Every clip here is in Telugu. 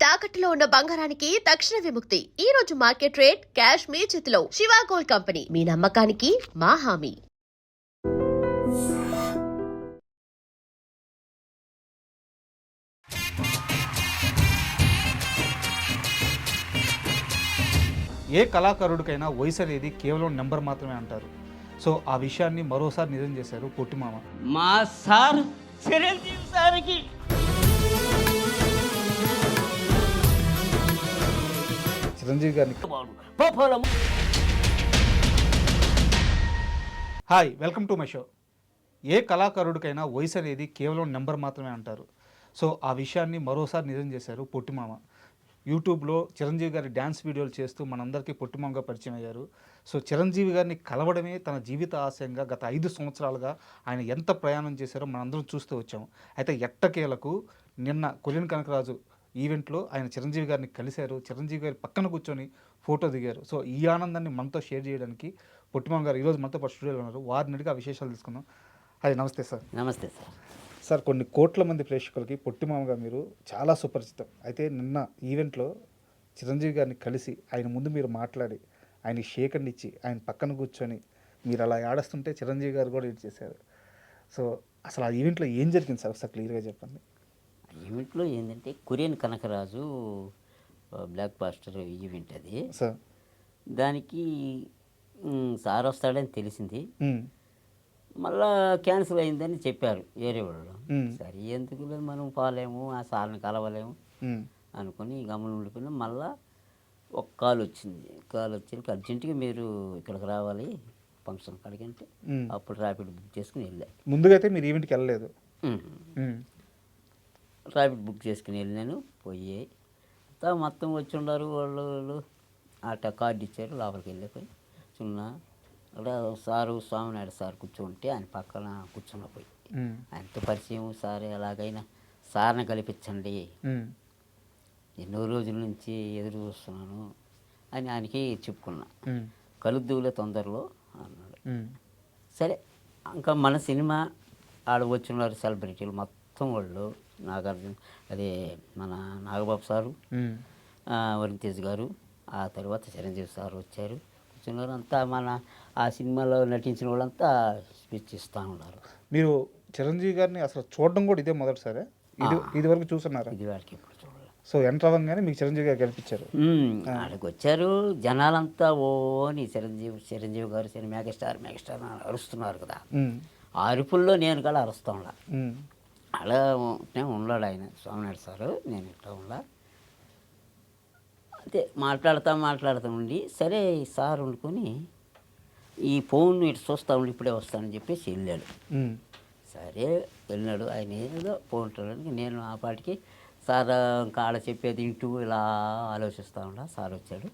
తాకట్టులో ఉన్న బంగారానికి తక్షణ విముక్తి. ఈ రోజు మార్కెట్ రేట్ క్యాష్ మీ చేతిలో. శివ గోల్డ్ కంపెనీ, మీ నమ్మకానికి మా హామీ. ఏ కళాకారుడికైనా వయసు అనేది కేవలం నెంబర్ మాత్రమే అంటారు. సో ఆ విషయాన్ని మరోసారి నిజం చేశారు పొట్టిమామ. మా సార్ చిరంజీవి సార్కి చిరంజీవి గారిని. పాపం hi, welcome to my show. ఏ కళాకారుడికైనా వయసు అనేది కేవలం నెంబర్ మాత్రమే అంటారు. సో ఆ విషయాన్ని మరోసారి నిజం చేశారు పొట్టిమామ. యూట్యూబ్లో చిరంజీవి గారి డ్యాన్స్ వీడియోలు చేస్తూ మనందరికీ పొట్టిమామగా పరిచయం అయ్యారు. సో చిరంజీవి గారిని కలవడమే తన జీవిత ఆశయంగా గత 5 సంవత్సరాలుగా ఆయన ఎంత ప్రయాణం చేశారో మనందరం చూస్తూ వచ్చాము. అయితే ఎట్టకేలకు నిన్న కొలిన్ కనకరాజు ఈవెంట్లో ఆయన చిరంజీవి గారిని కలిశారు. చిరంజీవి గారి పక్కన కూర్చొని ఫోటో దిగారు. సో ఈ ఆనందాన్ని మనతో షేర్ చేయడానికి పొట్టిమామ గారు ఈరోజు మనతో పాటు స్టూడియోలో ఉన్నారు. వారిని అడిగి ఆ విశేషాలు తీసుకుందాం. అది నమస్తే సార్. నమస్తే సార్. సార్, కొన్ని కోట్ల మంది ప్రేక్షకులకి పొట్టిమామగా మీరు చాలా సుపరిచితం. అయితే నిన్న ఈవెంట్లో చిరంజీవి గారిని కలిసి ఆయన ముందు మీరు మాట్లాడి ఆయన షేక్ అండ్ ఇచ్చి ఆయన పక్కన కూర్చొని మీరు అలా ఆడస్తుంటే చిరంజీవి గారు కూడా ఏడ్ చేశారు. సో అసలు ఆ ఈవెంట్లో ఏం జరిగింది సార్, ఒకసారి క్లియర్గా చెప్పండి. ఈవెంట్లో ఏంటంటే Korean Kanakaraju blockbuster event అది. సార్ దానికి సార్ వస్తాడని తెలిసింది. మళ్ళా క్యాన్సిల్ అయిందని చెప్పారు వేరే వాళ్ళు. సరే ఎందుకు లేదు, మనం పోలేము, ఆ సార్ని కలవలేము అనుకుని గమనం ఉండిపోయినాం. మళ్ళా ఒక కాల్ వచ్చింది. అర్జెంటుగా మీరు ఇక్కడికి రావాలి ఫంక్షన్ కాడికంటే అప్పుడు ర్యాపిడ్ బుక్ చేసుకుని వెళ్ళా. ముందుగా అయితే మీరు ఈవెంట్కి వెళ్ళలేదు? ర్యాపిడ్ బుక్ చేసుకుని వెళ్ళాను. పోయి మొత్తం వచ్చి ఉన్నారు వాళ్ళు. అట్లా కార్డు ఇచ్చారు, లోపలికి వెళ్ళిపోయి చిన్న అక్కడ సారు స్వామినాయుడు సార్ కూర్చోంటే ఆయన పక్కన కూర్చున్న పోయి ఆయనతో పరిచయం. సార్ ఎలాగైనా సార్ని కల్పించండి, ఎన్నో రోజుల నుంచి ఎదురు చూస్తున్నాను అని ఆయనకి చెప్పుకున్నా. కలుద్దులే తొందరలో అన్నాడు. సరే, ఇంకా మన సినిమా ఆడ వచ్చిన్నారు సెలబ్రిటీలు మొత్తం వాళ్ళు. నాగార్జున, అదే మన నాగబాబు సారు, వరుణ్ తేజ్ గారు, ఆ తర్వాత చిరంజీవి సార్ వచ్చారు, కూర్చున్నారు. అంతా మన ఆ సినిమాలో నటించిన వాళ్ళంతా స్పీచ్ ఇస్తూ ఉన్నారు. మీరు చిరంజీవి గారిని అసలు చూడడం కూడా ఇదే మొదటిసారి? ఇది వరకు చూస్తున్నారా? ఇది వాడికి ఎప్పుడు చూడాలి. సో ఎంటర్ అవ్వగానే మీకు చిరంజీవి గారు కనిపించారు. ఆడికి వచ్చారు జనాలంతా. ఓని చిరంజీవి గారు మెగాస్టార్ అని అరుస్తున్నారు కదా. ఆ అరుపుల్లో నేను కూడా అరుస్తూ ఉన్నా. అలా ఉన్నాడు ఆయన స్వామినాయుడు సారు, నేను ఇట్లా ఉన్నా. అదే మాట్లాడుతూ ఉండి సరే సార్ వండుకొని ఈ ఫోన్ ఇటు చూస్తూ ఉండి ఇప్పుడే వస్తానని చెప్పేసి వెళ్ళాడు. సరే వెళ్ళినాడు. ఆయన ఏదో ఫోన్ నేను ఆ పాటికి సార్ ఇంకా ఆడ చెప్పేది ఇంటూ ఇలా ఆలోచిస్తూ ఉన్నా. సార్ వచ్చాడు.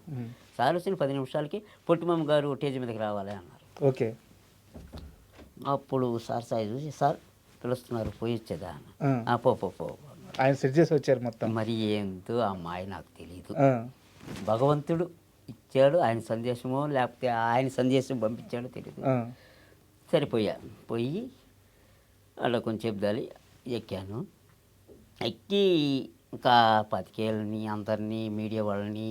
సార్ వచ్చిన 10 నిమిషాలకి పొట్టిమామ గారు స్టేజ్ మీదకి రావాలి అన్నారు. ఓకే. అప్పుడు సార్ సాయి చూసి సార్ పిలుస్తున్నారు, పోయి వచ్చేదా అన్న. పో ఆయన సెట్ చేసి వచ్చారు మొత్తం. మరి ఏందో ఆ మాయ నాకు తెలియదు. భగవంతుడు ఇచ్చాడు ఆయన సందేశమో లేకపోతే ఆయన సందేశం పంపించాడో తెలియదు. సరిపోయా పోయి అలా కొంచెం చెప్దాలి ఎక్కాను. ఎక్కి ఇంకా 10 ఏళ్ళని అందరినీ, మీడియా వాళ్ళని,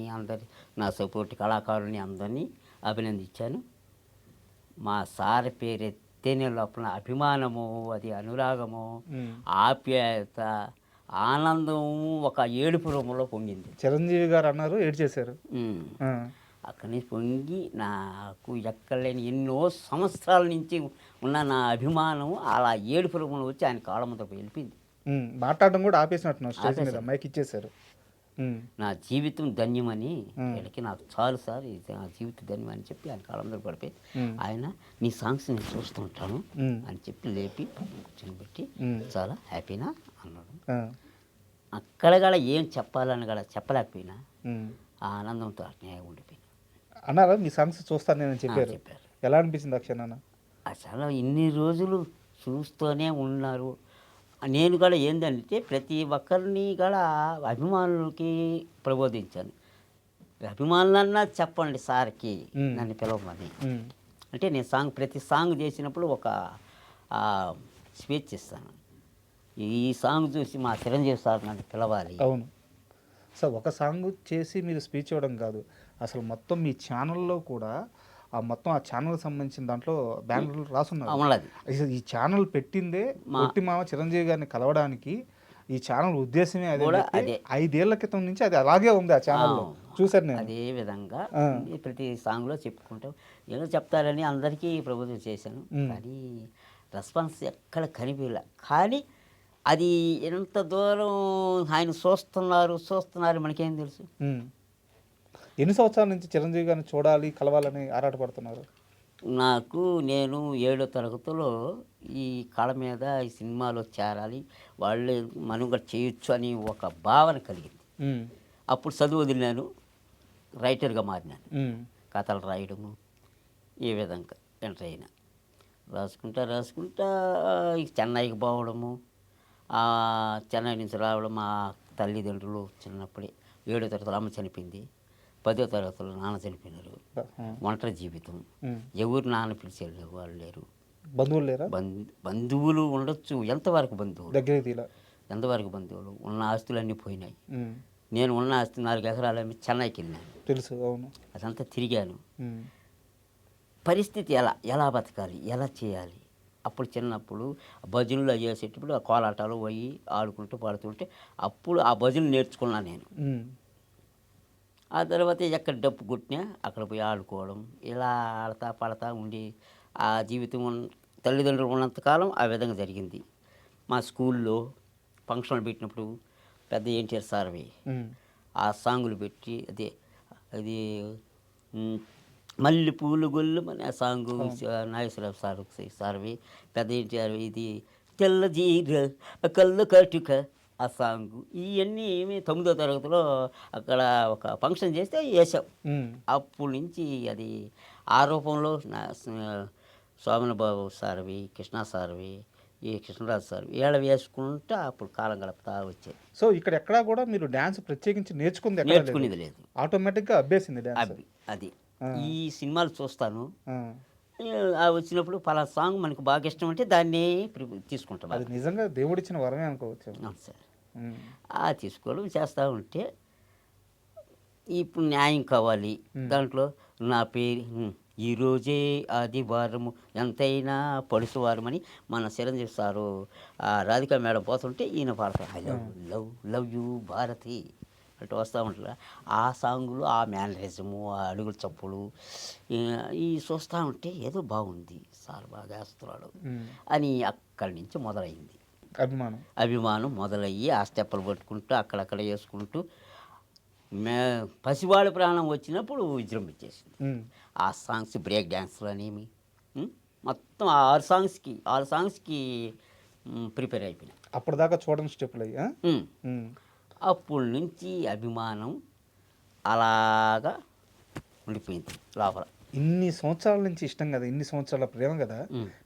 నా సపోర్ట్ కళాకారుల్ని అందరినీ అభినందించాను. మా సార్ పేరు ఎత్తేనే లోపల అభిమానము, అది అనురాగము, ఆప్యాయత, ఆనందము ఒక ఏడుపు రూపంలో పొంగింది. చిరంజీవి గారు అన్నారు, ఏడు చేశారు. అక్కడి నుంచి పొంగి నాకు ఎక్కడలేని ఎన్నో సంవత్సరాల నుంచి ఉన్న నా అభిమానం అలా ఏడుపు రూపంలో వచ్చి ఆయన కాళ్ళ ముందు వెళ్ళిపోయింది. మాట్లాడడం కూడా ఆపేసినట్టున్నారు, స్టేజ్ మీద మైక్ ఇచ్చేశారు. నా జీవితం ధన్యమని వీళ్ళకి నాకు చాలు సార్, ఇది నా జీవితం ధన్యమని చెప్పి ఆయన కాళ్ళ మీద పడిపోయి ఆయన నీ సాంగ్స్ నేను చూస్తూ ఉంటాను అని చెప్పి లేపి కూర్చొని పెట్టి చాలా హ్యాపీనా అన్నాడు. అక్కడ కూడా ఏం చెప్పాలని కూడా చెప్పలేకపోయినా ఆ ఆనందంతో అట్నే ఉండిపోయినా. అన్నారా మీ సాంగ్స్ చూస్తాను నేను చెప్పారు? ఎలా అనిపించింది ఆ క్షణాన? అసలు ఇన్ని రోజులు చూస్తూనే ఉన్నారు. నేను కూడా ఏంటంటే ప్రతి ఒక్కరిని కూడా అభిమానులకి ప్రబోధించాను. అభిమానులన్నా చెప్పండి సార్కి నన్ను పిలవమని. అంటే నేను ప్రతి సాంగ్ చేసినప్పుడు ఒక స్పీచ్ ఇస్తాను. ఈ సాంగ్ చూసి మా చిరంజీవి సార్ నన్ను పిలవాలి. అవును. సో ఒక సాంగ్ చేసి మీరు స్పీచ్ ఇవ్వడం కాదు, అసలు మొత్తం మీ ఛానల్లో కూడా మొత్తం ఆ ఛానల్కి సంబంధించిన దాంట్లో బ్యానర్లు రాసున్నారు. అవునది అసలు ఈ ఛానల్ పెట్టిందే పొట్టి మామ చిరంజీవి గారిని కలవడానికి. ఈ ఛానల్ ఉద్దేశమే అదే కూడా చెప్పి అదే. 5 ఏళ్ల క్రితం నుంచి అది అలాగే ఉంది ఆ ఛానల్లో. చూసారు నేను. అదే విధంగా ప్రతి సాంగ్లో చెప్పుకుంటాం. ఏదో చెప్తారని అందరికీ ప్రభుత్వం చేశాను, కానీ రెస్పాన్స్ ఎక్కడ కనిపించలే. కానీ అది ఎంత దూరం ఆయన చూస్తున్నారు మనకేం తెలుసు. ఎన్ని సంవత్సరాల నుంచి చిరంజీవి గారిని చూడాలి, కలవాలని ఆరాటపడుతున్నారు? నేను 7వ తరగతిలో ఈ కళ మీద ఈ సినిమాలో చేరాలి, వాళ్ళే మనుగడ చేయొచ్చు అని ఒక భావన కలిగింది. అప్పుడు చదువు వదిలినాను, రైటర్గా మారినాను. కథలు రాయడము ఈ విధంగా ఎంటర్ అయినా, రాసుకుంటా చెన్నైకి పోవడము, చెన్నై నుంచి రావడం. మా తల్లిదండ్రులు చిన్నప్పుడే 7వ తరగతిలో అమ్మ చనిపోయింది, 10వ తరగతిలో నాన్న చనిపోయినారు. ఒంటరి జీవితం, ఎవరు నాన్న పిలిచే వాళ్ళు లేరు. బంధువులు లేరా? బంధువులు ఉండొచ్చు, ఎంతవరకు బంధువులు, దగ్గర ఎంతవరకు బంధువులు. ఉన్న ఆస్తులన్నీ పోయినాయి. నేను ఉన్న ఆస్తి 4 ఎకరాలు అమ్మి చెన్నైకి వెళ్ళాను. తెలుసు, అవును. అదంతా తిరిగాను. పరిస్థితి ఎలా బతకాలి, ఎలా చేయాలి. అప్పుడు చిన్నప్పుడు భజనలు చేసేటప్పుడు ఆ కోలాటాలు పోయి ఆడుకుంటూ పాడుతుంటే అప్పుడు ఆ భజనలు నేర్చుకున్నాను నేను. ఆ తర్వాత ఎక్కడ డప్పు కొట్టినా అక్కడ పోయి ఆడుకోవడం, ఇలా ఆడతా పాడతా ఉండి ఆ జీవితం తల్లిదండ్రులు ఉన్నంతకాలం ఆ విధంగా జరిగింది. మా స్కూల్లో ఫంక్షన్లు పెట్టినప్పుడు పెద్ద ఎన్టీఆర్ సార్వి ఆ సాంగులు పెట్టి అది మల్లె పూలు గొల్లు అని ఆ సాంగు నాగేశ్వరరావు సార్వి, పెద్ద ఎన్టీఆర్ ఇది తెల్ల జీర కళ్ళు కటుక ఆ సాంగు. ఇవన్నీ 9వ తరగతిలో అక్కడ ఒక ఫంక్షన్ చేస్తే వేసాం. అప్పటి నుంచి అది ఆ రూపంలో సోమన బాబు సార్వి, కృష్ణ సార్వి, ఈ కృష్ణరాజు సార్ వీళ్ళ వేసుకుంటా అప్పుడు కాలం గడుపుతా వచ్చేది. సో ఇక్కడ ఎక్కడా కూడా మీరు డ్యాన్స్ ప్రత్యేకించి నేర్చుకునేది లేదు, ఆటోమేటిక్గా అభ్యసింది డ్యాన్స్. అది ఈ సినిమాలు చూస్తాను, వచ్చినప్పుడు పలా సాంగ్ మనకు బాగా ఇష్టం అంటే దాన్ని తీసుకుంటాం. అది నిజంగా దేవుడిచ్చిన వరమే అనుకోవచ్చు. అవును సార్. తీసుకోవడం చేస్తూ ఉంటే ఇప్పుడు న్యాయం కావాలి. దాంట్లో నా పేరు ఈరోజే ఆదివారము ఎంతైనా పడుసువారం అని మన చిరంజీవి సారు రాధికా మేడం పోతుంటే ఈయన పాడతారు, I love love love you Bharati అటు వస్తూ ఉంటారు. ఆ సాంగులు, ఆ మేనరిజము, ఆ అడుగుల చప్పులు ఈ చూస్తూ ఉంటే ఏదో బాగుంది, సార్ బాగా వేస్తున్నాడు అని అక్కడి నుంచి మొదలైంది అభిమానం మొదలయ్యి ఆ స్టెప్పులు పట్టుకుంటూ అక్కడక్కడ వేసుకుంటూ పసివాళ్ళ ప్రాణం వచ్చినప్పుడు విజృంభించేసింది. ఆ సాంగ్స్ బ్రేక్ డ్యాన్స్లు అనేవి మొత్తం 6 సాంగ్స్కి ప్రిపేర్ అయిపోయినాయి. అప్పటిదాకా చూడండి స్టెప్పులు అయ్యా. అప్పటి నుంచి అభిమానం అలాగా ఉండిపోయింది లోపల. ఇన్ని సంవత్సరాల నుంచి ఇష్టం కదా, ఇన్ని సంవత్సరాల ప్రేమ కదా.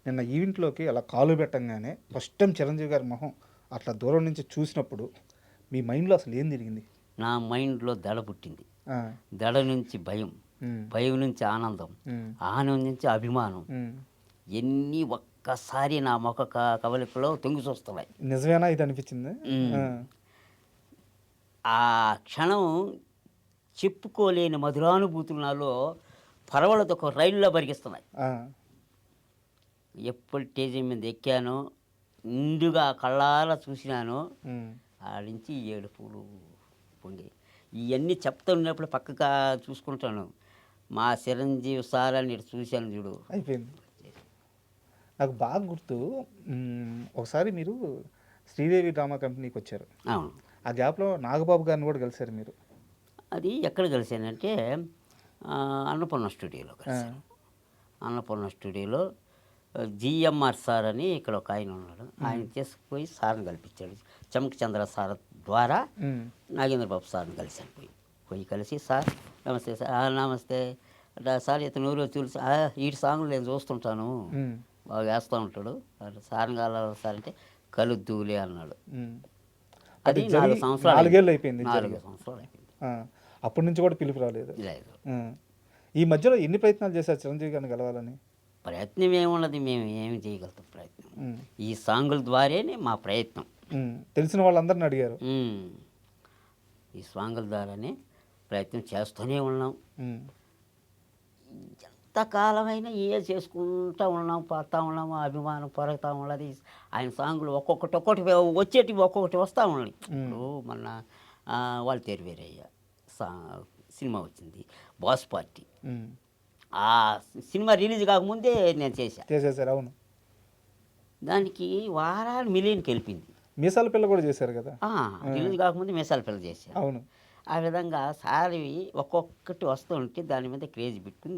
నిన్న ఈవెంట్లోకి అలా కాలు పెట్టంగానే ఫస్ట్ టైం చిరంజీవి గారి మొహం అట్లా దూరం నుంచి చూసినప్పుడు మీ మైండ్లో అసలు ఏం తిరిగింది? నా మైండ్లో దడ పుట్టింది. దడ నుంచి భయం, భయం నుంచి ఆనందం, ఆనందం నుంచి అభిమానం. ఎన్ని ఒక్కసారి నా ముఖ కవలికలో తొంగి చూస్తున్నాయి. నిజమేనా ఇది అనిపించింది? ఆ క్షణం చెప్పుకోలేని మధురానుభూతులు నాలో పరవళ్ళతో ఒక రైల్లో బరిగిస్తున్నాయి. ఎప్పుడు స్టేజ్ మీద ఎక్కానో, నిండుగా కళ్ళారా చూసినానో, ఆడించి ఏడుపులు పొంగి ఇవన్నీ చెప్తా ఉన్నప్పుడు పక్కగా చూసుకుంటాను. మా చిరంజీవి సార్ అని చూశాను చూడు, అయిపోయింది. నాకు బాగా గుర్తు, ఒకసారి మీరు శ్రీదేవి డ్రామా కంపెనీకి వచ్చారు. అవును. ఆ గ్యాప్లో నాగబాబు గారిని కూడా కలిశారు మీరు. అది ఎక్కడ కలిశానంటే అన్నపూర్ణ స్టూడియోలో కలిశాను. అన్నపూర్ణ స్టూడియోలో జిఎంఆర్ సార్ అని ఇక్కడ ఒక ఆయన ఉన్నాడు, ఆయన తీసుకుపోయి సార్ని కల్పించాడు. చమక్ చంద్ర సార్ ద్వారా నాగేంద్రబాబు సార్ని కలిశాను. పోయి కలిసి, సార్ నమస్తే సార్, నమస్తే సార్, ఇతను ఊరు చూసి ఈ సాంగ్లు నేను చూస్తుంటాను, బాగా వేస్తూ ఉంటాడు, సార్ని కలవాలి సార్ అంటే కలుద్దులే అన్నాడు. అది 4 సంవత్సరాలు అయిపోయింది. 4 సంవత్సరాలు అయిపోయింది. అప్పటి నుంచి కూడా పిలుపు రాలేదు. ఈ మధ్యలో ఎన్ని ప్రయత్నాలు చేశారు చిరంజీవి గారిని కలవాలని? ప్రయత్నం ఏమున్నది, మేము ఏమి చేయగలుగుతాం ప్రయత్నం. ఈ సాంగుల ద్వారానే మా ప్రయత్నం. తెలిసిన వాళ్ళందరిని అడిగారు. ఈ స్వాంగుల ద్వారానే ప్రయత్నం చేస్తూనే ఉన్నాం. ఉమ్. ఎంతకాలమైనా చేసుకుంటూ ఉన్నాం, పోతా ఉన్నాము, అభిమానం పెరుగుతూ ఉన్నది. ఆయన సాంగులు ఒక్కొక్కటి వచ్చేటివి ఒక్కొక్కటి వస్తూ ఉన్నాయి. ఇప్పుడు మొన్న వాళ్ళు తెరివేరయ్య సా సినిమా వచ్చింది, బాస్ పార్టీ. ఉమ్. ఆ సినిమా రిలీజ్ కాకముందే నేను చేసేసారు. అవును, దానికి వారాలు మిలియన్కి వెళ్ళింది. మీసాల పిల్ల కూడా చేశారు కదా. రిలీజ్ కాకముందే మీసాల పిల్ల చేశాను. అవును. ఆ విధంగా సారివి ఒక్కొక్కటి వస్తూ ఉంటే దాని మీద క్రేజ్ పెట్టుకుని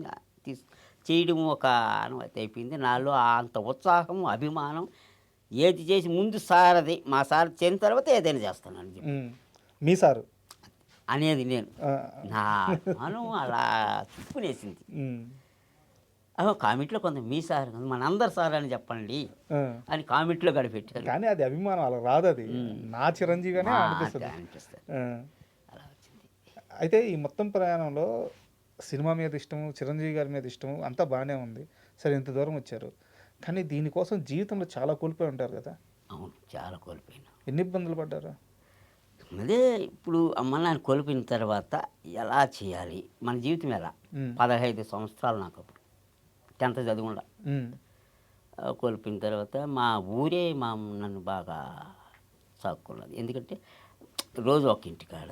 చేయడం ఒక అనుమతి అయిపోయింది నాలో. అంత ఉత్సాహం, అభిమానం, ఏది చేసి ముందు సారది మా సార్ చేరిన తర్వాత ఏదైనా చేస్తానని చెప్పి మీ సారు అనేది నేను నా అభిమానం అలా చుట్టుకునేసింది. కామెంట్లో కొంత మీ సార్ మనందరు సార్ అని చెప్పండి అని కామెంట్లో గడిపెట్టారు. కానీ అది అభిమానం అలా రాదు, అది నా చిరంజీవిగానే అనిపిస్తుంది. అలా వచ్చింది. అయితే ఈ మొత్తం ప్రయాణంలో సినిమా మీద ఇష్టము, చిరంజీవి గారి మీద ఇష్టము అంతా బాగానే ఉంది. సరే, ఇంత దూరం వచ్చారు, కానీ దీనికోసం జీవితంలో చాలా కోల్పోయి ఉంటారు కదా. అవును, చాలా కోల్పోయినా. ఎన్ని ఇబ్బందులు పడ్డారు? అదే ఇప్పుడు అమ్మ నాన్న కోల్పోయిన తర్వాత ఎలా చేయాలి, మన జీవితం ఎలా. 15 సంవత్సరాలు నాకు అప్పుడు 10th చదువుకుండా కోల్పోయిన తర్వాత మా ఊరే నన్ను బాగా సాక్కున్నది. ఎందుకంటే రోజు ఒక ఇంటికాడ,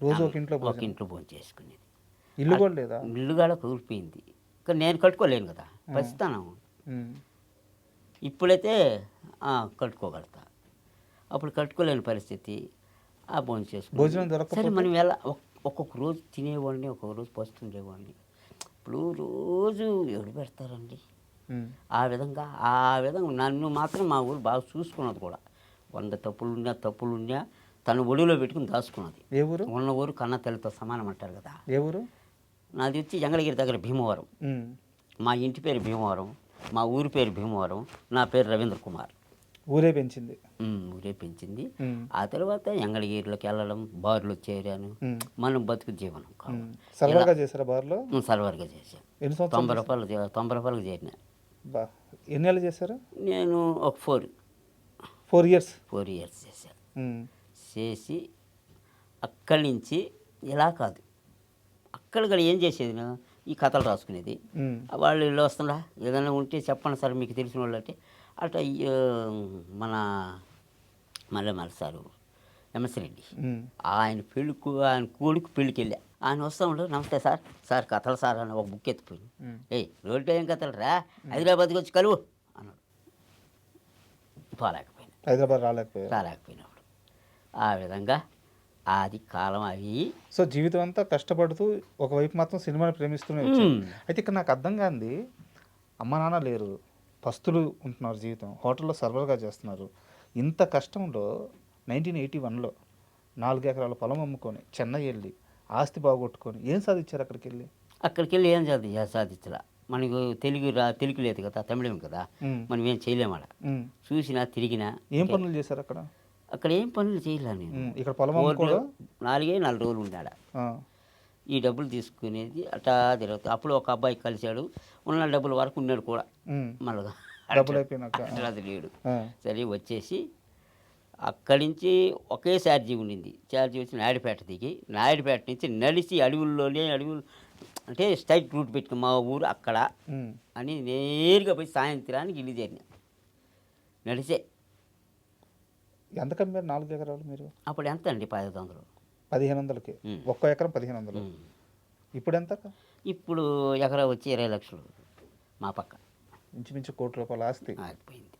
రోజు ఒక ఇంట్లో భోజనం చేసుకునేది. ఇల్లు కూడా లేదా? ఇల్లు కూడా కూలిపోయింది. కానీ నేను కట్టుకోలేను కదా, పసితనం. ఇప్పుడైతే కట్టుకోగలుగుతా, అప్పుడు కట్టుకోలేని పరిస్థితి. భోజనం చేసుకుని సరే మనం ఎలా ఒక్కొక్క రోజు తినేవాడిని, ఒక్కొక్క రోజు పస్తుండేవాడిని. ఇప్పుడు రోజు ఎవరు పెడతారండి? ఆ విధంగా నన్ను మాత్రం మా ఊరు బాగా చూసుకున్నది కూడా. 100 తప్పులున్నా తను ఒడిలో పెట్టుకుని దాచుకున్నది. ఏ ఊరు? ఉన్న ఊరు కన్న తల్లితో సమానం అంటారు కదా. ఏ ఊరు? నాది వచ్చి జంగళగిరి దగ్గర భీమవరం. మా ఇంటి పేరు భీమవరం, మా ఊరి పేరు భీమవరం, నా పేరు రవీంద్ర కుమార్. ఊరే పెంచింది. ఊరే పెంచింది. ఆ తర్వాత ఎంగళగిరిలోకి వెళ్ళడం, బార్లో చేరాను. మనం బతుకు జీవనం సర్వర్గా చేశారా బార్లో? సర్వర్గా చేశాను. 90 రూపాయలకు చేరిన. ఎన్ని ఏళ్ళు చేశారు? నేను ఒక 4 ఇయర్స్ చేశాను. చేసి అక్కడి నుంచి ఇలా కాదు, అక్కడ కూడా ఏం చేసేది, ఈ కథలు రాసుకునేది. వాళ్ళు ఇల్లు వస్తుందా, ఏదైనా ఉంటే చెప్పండి సార్ మీకు తెలిసిన వాళ్ళు అంటే. అట్లా మన మల్లెమల్ల సారు ఎంఎస్ రెడ్డి, ఆయన కొడుకు పెళ్ళికి వెళ్ళా. ఆయన వస్తూ ఉండదు, నమస్తే సార్ కథలు సార్ అని ఒక బుక్ ఎత్తిపోయింది. రోడ్డు ఏం కథలు రా, హైదరాబాద్కి వచ్చి కలువు అన్నాడు. హైదరాబాద్ రాలేకపోయినప్పుడు ఆ విధంగా అది కాలం అవి. సో జీవితం అంతా కష్టపడుతూ ఒకవైపు మాత్రం సినిమాని ప్రేమిస్తూనే వచ్చారు. అయితే ఇక్కడ నాకు అర్థం కాంది, అమ్మ నాన్న లేరు, పస్తులు ఉంటున్నారు, జీవితం హోటల్లో సర్వర్గా చేస్తున్నారు. ఇంత కష్టంలో 1981లో 4 ఎకరాల పొలం అమ్ముకొని చెన్నై వెళ్ళి ఆస్తి బాగొట్టుకొని ఏం సాధించారు? అక్కడికి వెళ్ళి ఏం సాధించలా. మనకు తెలుగు లేదు కదా, తమిళం కదా, మనం ఏం చేయలేమాడ. చూసినా తిరిగినా. ఏం పనులు చేశారు అక్కడ ఏం పనులు చేయలే నేను. ఇక్కడ పొలం 4 రోజులు ఉండాడ. ఈ డబ్బులు తీసుకునేది అట్టా తిరుగుతుంది. అప్పుడు ఒక అబ్బాయి కలిశాడు, ఉన్న డబ్బుల వరకు ఉన్నాడు కూడా. మళ్ళీ అట్లా లేడు. సరే వచ్చేసి అక్కడి నుంచి ఒకే ఛార్జీ ఉండింది. ఛార్జీ వచ్చి నాయుడుపేట దిగి, నాయుడుపేట నుంచి నడిచి అడవులు అంటే స్ట్రైట్ రూట్ పెట్టుకుని మా ఊరు అక్కడ అని నేరుగా పోయి సాయంత్రానికి ఇల్లు చేరిన. నడిచే. ఎంత కమ్మారు 4 ఎకరాలు మీరు? అప్పుడు ఎంత అండి? 1500. 1500కి ఒక్క ఎకరం 1500. ఇప్పుడు ఎంత? ఇప్పుడు ఎకరా వచ్చి 20 లక్షలు. మా పక్క ఇంచుమించు ₹1 కోటి ఆస్తి ఆగిపోయింది.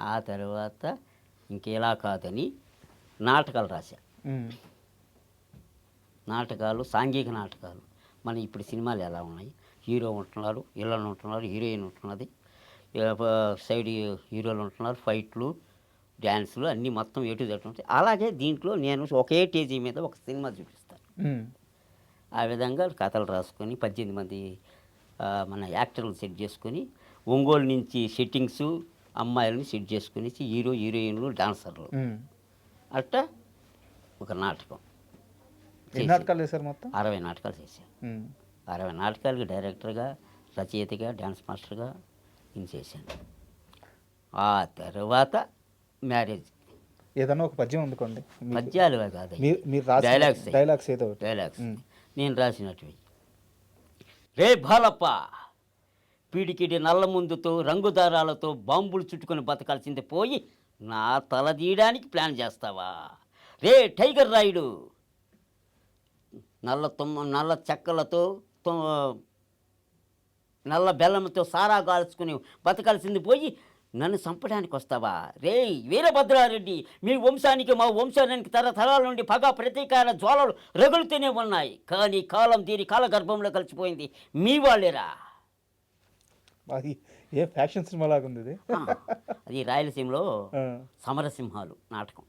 ఆ తర్వాత ఇంకెలా కాదని నాటకాలు రాశా. నాటకాలు, సాంఘిక నాటకాలు. మన ఇప్పుడు సినిమాలు ఎలా ఉన్నాయి, హీరో ఉంటున్నారు, ఇళ్ళను ఉంటున్నారు, హీరోయిన్ ఉంటున్నది, సైడ్ హీరోలు ఉంటున్నారు, ఫైట్లు, డ్యాన్సులు అన్నీ మొత్తం ఎటు ఉంటాయి. అలాగే దీంట్లో నేను ఒకే టేజీ మీద ఒక సినిమా చూపిస్తాను. ఆ విధంగా కథలు రాసుకొని 18 మంది మన యాక్టర్లు సెట్ చేసుకొని, ఒంగోలు నుంచి సెట్టింగ్స్ అమ్మాయిలను సెట్ చేసుకుని హీరో హీరోయిన్లు డాన్సర్లు అట్టా ఒక నాటకం. 60 నాటకాలు చేశాను. 60 నాటకాలకి డైరెక్టర్గా, రచయితగా, డ్యాన్స్ మాస్టర్గా నేను చేశాను. ఆ తర్వాత మ్యారేజ్. ఏదన్నా ఒక పద్యం అందుకోండి పద్యాలు కాదు, మీరు రాసిన డైలాగ్స్ డైలాగ్స్ ఏదో ఒకటి. డైలాగ్స్ నేను రాసినట్టు. రే బాలప్ప, పీడికిడి నల్ల ముందుతో రంగుదారాలతో బాంబులు చుట్టుకొని బతకాల్సింది పోయి నా తల తీయడానికి ప్లాన్ చేస్తావా? రే టైగర్ రాయుడు, నల్ల చెక్కలతో నల్ల బెల్లంతో సారా కాల్చుకుని బతకాల్సింది పోయి నన్ను చంపడానికి వస్తావా? రే వీరభద్రారెడ్డి, మీ వంశానికి మా వంశానికి తరతరాల నుండి పగ ప్రతీకార జ్వాలలు రగులుతూనే ఉన్నాయి. కానీ కాలం దీని కాలగర్భంలో కలిసిపోయింది మీ వాళ్ళేరా. అది ఏ ఫ్యాషన్ సినిమా లాగా ఉంది ఇది. అది రాయలసీమలో సమరసింహాలు నాటకం.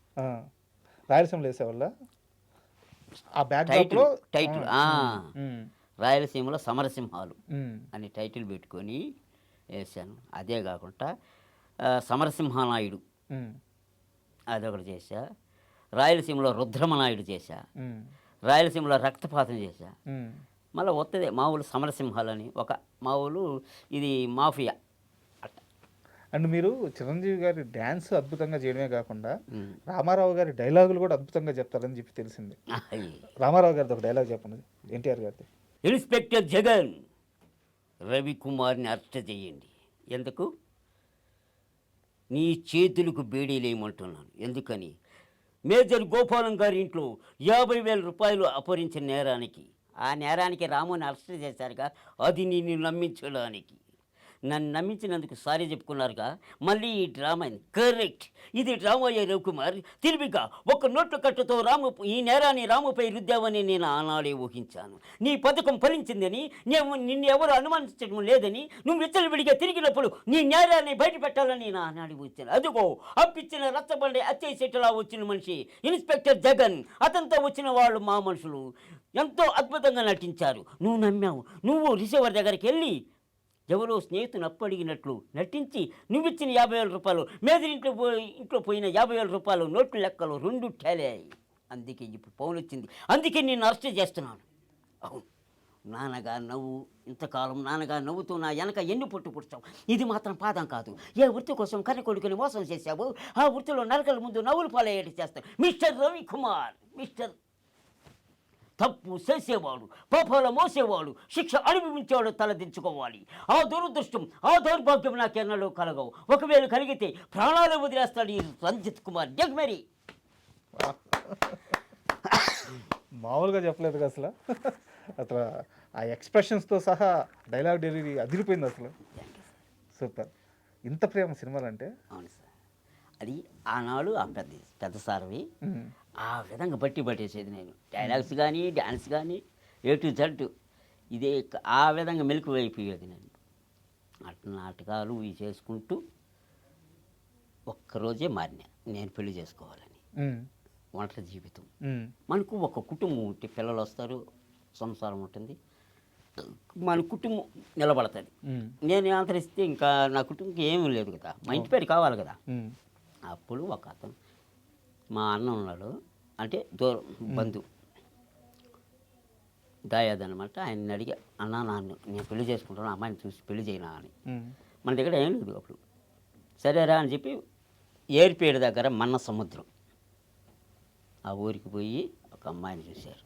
రాయలసీమలో వేసేవాళ్ళ ఆ టైటిల్ టైటిల్ రాయలసీమలో సమరసింహాలు అని టైటిల్ పెట్టుకొని వేసాను. అదే కాకుండా సమరసింహనాయుడు అదొకటి చేశా. రాయలసీమలో రుద్రమనాయుడు చేశా. రాయలసీమలో రక్తపాతం చేశా. మళ్ళీ వస్తుంది మా ఊళ్ళు సమరసింహాలని ఒక మా ఊళ్ళు ఇది మాఫియా. అండ్ మీరు చిరంజీవి గారి డ్యాన్స్ అద్భుతంగా చేయడమే కాకుండా రామారావు గారి డైలాగులు కూడా అద్భుతంగా చెప్తారని చెప్పి తెలిసింది. రామారావు గారిది ఒక డైలాగ్ చెప్పండి, ఎన్టీఆర్ గారిది. ఇన్స్పెక్టర్ జగన్, రవికుమార్ని అరెస్ట్ చేయండి. ఎందుకు? నీ చేతులకు బేడీలేయమంటున్నాను. ఎందుకని? మేజర్ గోపాలం గారి ఇంట్లో 50,000 రూపాయలు అపహరించిన నేరానికి, ఆ నేరానికి రాముని అరెస్ట్ చేశారుగా, అది నిన్ను నమ్మించడానికి. నన్ను నమ్మించినందుకు సారీ చెప్పుకున్నారుగా. మళ్ళీ ఈ డ్రామా కరెక్ట్, ఇది డ్రామా అయ్యే రవికుమార్. తిరిగిగా ఒక నోట్ల కట్టుతో ఈ నేరాన్ని రాముపై రుద్దామని నేను ఆనాడే ఊహించాను. నీ పథకం ఫలించిందని, నిన్ను ఎవరు అనుమానించడం లేదని నువ్వు విచ్చలవిడిగా తిరిగినప్పుడు నీ నేరాన్ని బయట పెట్టాలని నేను ఆనాడు వచ్చాను. అదిగో అప్పిచ్చిన రచ్చబండి అచ్చయ్య చెట్టులా వచ్చిన మనిషి ఇన్స్పెక్టర్ జగన్. అతనితో వచ్చిన వాళ్ళు మా మనుషులు ఎంతో అద్భుతంగా నటించారు. నువ్వు నమ్మావు. నువ్వు రిసీవర్ దగ్గరికి వెళ్ళి ఎవరో స్నేహితుని అప్పు అడిగినట్లు నటించి నువ్విచ్చిన 50,000 రూపాయలు, మేదరి ఇంట్లో పోయిన 50,000 రూపాయలు నోట్ల లెక్కలు 2 టేలాయి. అందుకే ఇప్పుడు ఫోన్ వచ్చింది. అందుకే నేను అరెస్ట్ చేస్తున్నాను. అవును, నాన్నగా నవ్వు, ఇంతకాలం నాన్నగా నవ్వుతూ నా వెనక ఎన్ని పొట్టు పుట్టావు. ఇది మాత్రం పాదం కాదు. ఏ వృత్తి కోసం కన్న కొడుకుని మోసం చేశావు, ఆ వృత్తిలో నరకల ముందు నవ్వులు పాలయ్యేటి చేస్తావు. మిస్టర్ రవికుమార్, మిస్టర్ తప్పు చేసేవాడు, పాపాల మోసేవాడు, శిక్ష అనుభవించేవాడు తలదించుకోవాలి. ఆ దురదృష్టం, ఆ దౌర్భాగ్యం నాకెన్నడూ కలగవు. ఒకవేళ కలిగితే ప్రాణాలు వదిలేస్తాడు ఈ రంజిత్ కుమార్ జగ్మరి. మామూలుగా చెప్పలేదు అసలు. అసలు ఆ ఎక్స్ప్రెషన్స్తో సహా డైలాగ్ డెలివరీ అదిరిపోయింది అసలు. సూపర్. ఇంత ప్రేమ సినిమాలు అంటే. అవును సార్, అది ఆనాడు ఆ పెద్ద సార్వి ఆ విధంగా పట్టేసేది నేను. డైలాగ్స్ కానీ డ్యాన్స్ కానీ A to Z ఇదే ఆ విధంగా మెలకు అయిపోయేది నేను. అట్లా నాటకాలు ఇవి చేసుకుంటూ ఒక్కరోజే మారినా నేను పెళ్లి చేసుకోవాలని. ఒంటరి జీవితం. మనకు ఒక కుటుంబం ఉంటే పిల్లలు వస్తారు, సంసారం ఉంటుంది, మన కుటుంబం నిలబడుతుంది. నేను ఆంతరిస్తే ఇంకా నా కుటుంబంకి ఏమీ లేదు కదా, మా ఇంటి పేరు కావాలి కదా. అప్పుడు ఒక అతను మా అన్న ఉన్నాడు, అంటే దూరం బంధు దాయాద్ అనమాట. ఆయన అడిగా, అన్న నేను పెళ్లి చేసుకుంటాను, అమ్మాయిని చూసి పెళ్లి చేయనా అని. మన దగ్గర ఏం లేదు అప్పుడు. సరేరా అని చెప్పి ఏర్పేడు దగ్గర మన్న సముద్రం ఆ ఊరికి పోయి ఒక అమ్మాయిని చూశారు.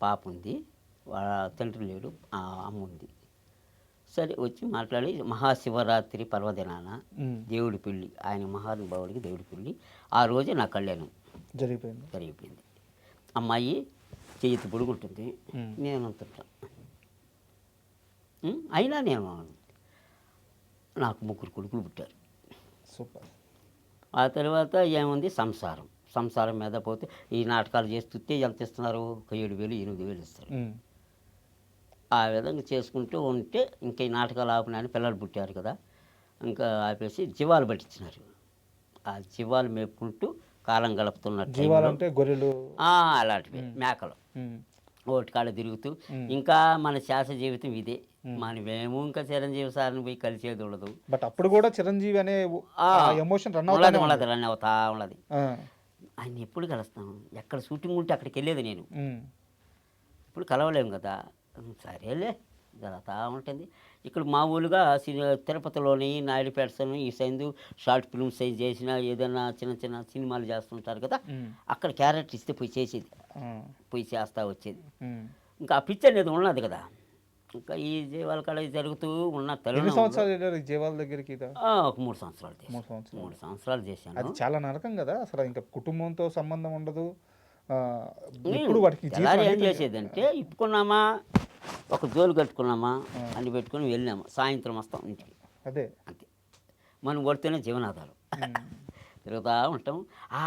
పాప ఉంది, వాళ్ళ తండ్రి లేడు, ఆ అమ్మ ఉంది. సరే వచ్చి మాట్లాడి మహాశివరాత్రి పర్వదినాన దేవుడి పెళ్ళి, ఆయన మహానుభావుడికి దేవుడి పెళ్ళి. ఆ రోజే నా కళ్యాణం జరిగిపోయింది. అమ్మాయి చెయ్యి పొడుగుంటుంది, నేను అంటుంటా. అయినా నేను నాకు 3 కొడుకులు పుట్టారు. సూపర్. ఆ తర్వాత ఏముంది సంసారం మీద పోతే ఈ నాటకాలు చేస్తుంటే ఎంత ఇస్తున్నారు? 7,000 8,000 ఇస్తారు. ఆ విధంగా చేసుకుంటూ ఉంటే ఇంకా ఈ నాటకాలు ఆపినాయని పిల్లలు పుట్టారు కదా, ఇంకా ఆపేసి జీవాలు పట్టించినారు. ఆ జీవాలు మేపుకుంటూ కాలం గడుపుతున్నట్టు. అంటే గొర్రెలు అలాంటివి, మేకలు ఓటికాడ తిరుగుతూ ఇంకా మన శాస జీవితం ఇదే. మనమేమో ఇంకా చిరంజీవి సార్ని పోయి కలిసేది ఉండదు. బట్ అప్పుడు కూడా చిరంజీవి అనే ఎమోషన్ రన్ అవుతా ఉన్నది. ఆయన ఎప్పుడు కలుస్తాం? ఎక్కడ షూటింగ్ ఉంటే అక్కడికి వెళ్ళేది నేను. ఇప్పుడు కలవలేము కదా. సరేలే జరుగుతూ ఉంటుంది. ఇక్కడ మామూలుగా తిరుపతిలోని నాయుడుపేటలోని ఈ సైజు షార్ట్ ఫిల్మ్ సైజ్ చేసిన ఏదైనా చిన్న చిన్న సినిమాలు చేస్తుంటారు కదా, అక్కడ క్యారెక్టర్ ఇస్తే పోయి చేసేది, పోయి చేస్తూ వచ్చేది. ఇంకా ఆ పిక్చర్ అనేది ఉన్నది కదా. ఇంకా ఈ జీవాల కాడ జరుగుతూ ఉన్న ఎన్ని తెలంగాణ సంవత్సరాలు వెళ్ళారు ఈ జీవాల దగ్గరికి ఇదా? ఒక 3 సంవత్సరాలు చేశాను. 3 సంవత్సరాలు. 3 సంవత్సరాలు చేశాను. అది చాలా నరకం కదా అసలు. ఇంకా కుటుంబంతో సంబంధం ఉండదు. ఇప్పుడు వాటికి జీతం తెల్లారి ఏం అనేది- చేసేదంటే ఇప్పుకున్నామా, ఒక జోలు కట్టుకున్నామా అన్ని పెట్టుకొని వెళ్ళాము, సాయంత్రం వస్తాం ఇంటికి, అదే. అంతే. మనం కొడితేనే జీవనాధారం. తిరుగుతూ ఉంటాం. ఆ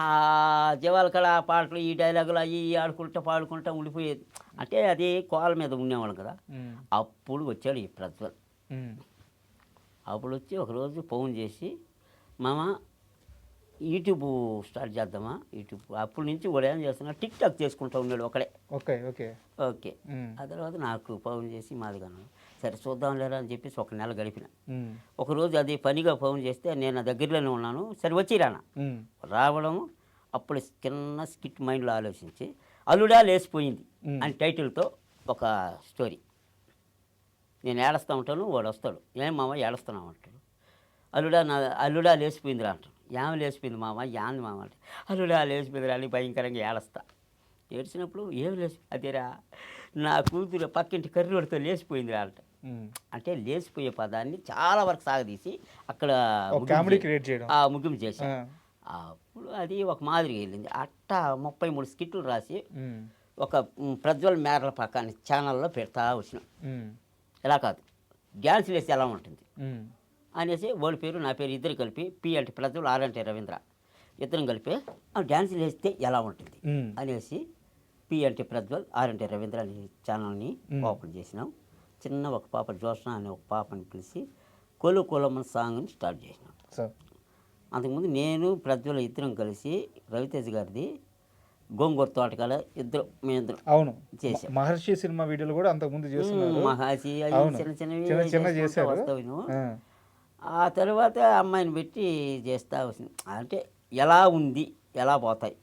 జీవాల కళ ఆ పాటలు ఈ డైలాగులు అవి ఆడుకుంటా పాడుకుంటా ఉండిపోయేది. అంటే అది కోల మీద ఉండేవాళ్ళం కదా. అప్పుడు వచ్చాడు ఈ ప్రజ్వల్. అప్పుడు వచ్చి ఒకరోజు ఫోన్ చేసి, మామ యూట్యూబ్ స్టార్ట్ చేద్దామా, యూట్యూబ్. అప్పటి నుంచి కూడా ఏం చేస్తున్నా, టిక్ టాక్ చేసుకుంటూ ఉన్నాడు ఒకడే. Okay okay okay. ఆ తర్వాత నాకు ఫోన్ చేసి మాదిగాను, సరే చూద్దాం లేరా అని చెప్పేసి 1 నెల గడిపిన. ఒకరోజు అది పనిగా ఫోన్ చేస్తే నేను నా దగ్గరలోనే ఉన్నాను, సరే వచ్చి రానా. రావడం అప్పుడు చిన్న స్కిట్ మైండ్లో ఆలోచించి అల్లుడా లేసిపోయింది అని టైటిల్తో ఒక స్టోరీ. నేను ఏడుస్తూ ఉంటాను, వాడు వస్తాడు, ఏం మామ ఏడుస్తున్నావు అంటాడు. అల్లుడా లేచిపోయిందిరా అంటాడు. ఏమి లేచిపోయింది మామ, యాంది మామ అంటే, అల్లుడా లేచిపోయిందిరా అని భయంకరంగా ఏడుస్తా. ఏడ్చినప్పుడు ఏమి లేచి, అదేరా నా కూతురు పక్కింటి కర్రీడితో లేచిపోయిందిరా అంట. అంటే లేచిపోయే పదాన్ని చాలా వరకు సాగదీసి అక్కడ కామెడీ క్రియేట్ చేయడం, ముగింపు చేశాను. అప్పుడు అది ఒక మాదిరిగా వెళ్ళింది. అట్టా 33 స్కిట్లు రాసి ఒక ప్రజ్వల్ మేరల పక్కన ఛానల్లో పెడతా వచ్చిన. ఇలా కాదు, డ్యాన్సులు వేస్తే ఎలా ఉంటుంది అనేసి వాళ్ళ పేరు నా పేరు ఇద్దరు కలిపి పి అంటే ప్రజ్వల్, ఆర్ అంటే రవీంద్ర, ఇద్దరం కలిపి డ్యాన్సులు వేస్తే ఎలా ఉంటుంది అనేసి పి అంటే ప్రజ్వల్, ఆర్ అంటే రవీంద్ర అనే ఛానల్ని ఓపెన్ చేసినాం. చిన్న ఒక పాప జోష్న అనే ఒక పాపని పిలిచి కొలు కొలమన్ సాంగ్ని స్టార్ట్ చేసినాం. అంతకుముందు నేను ప్రజ్వల్ ఇద్దరం కలిసి రవితేజ్ గారిది గోంగూర తోటకాల మేమిద్దరం అవును చేసాం. మహర్షి సినిమా వీడియోలు కూడా అంతకుముందు చేస్తున్నారు. మహాసి అవును. చిన్న చిన్న చేశారు. వస్తాను. ఆ తర్వాత అమ్మాయిని పెట్టి చేస్తా వచ్చింది. అంటే ఎలా ఉంది, ఎలా పోతాయి.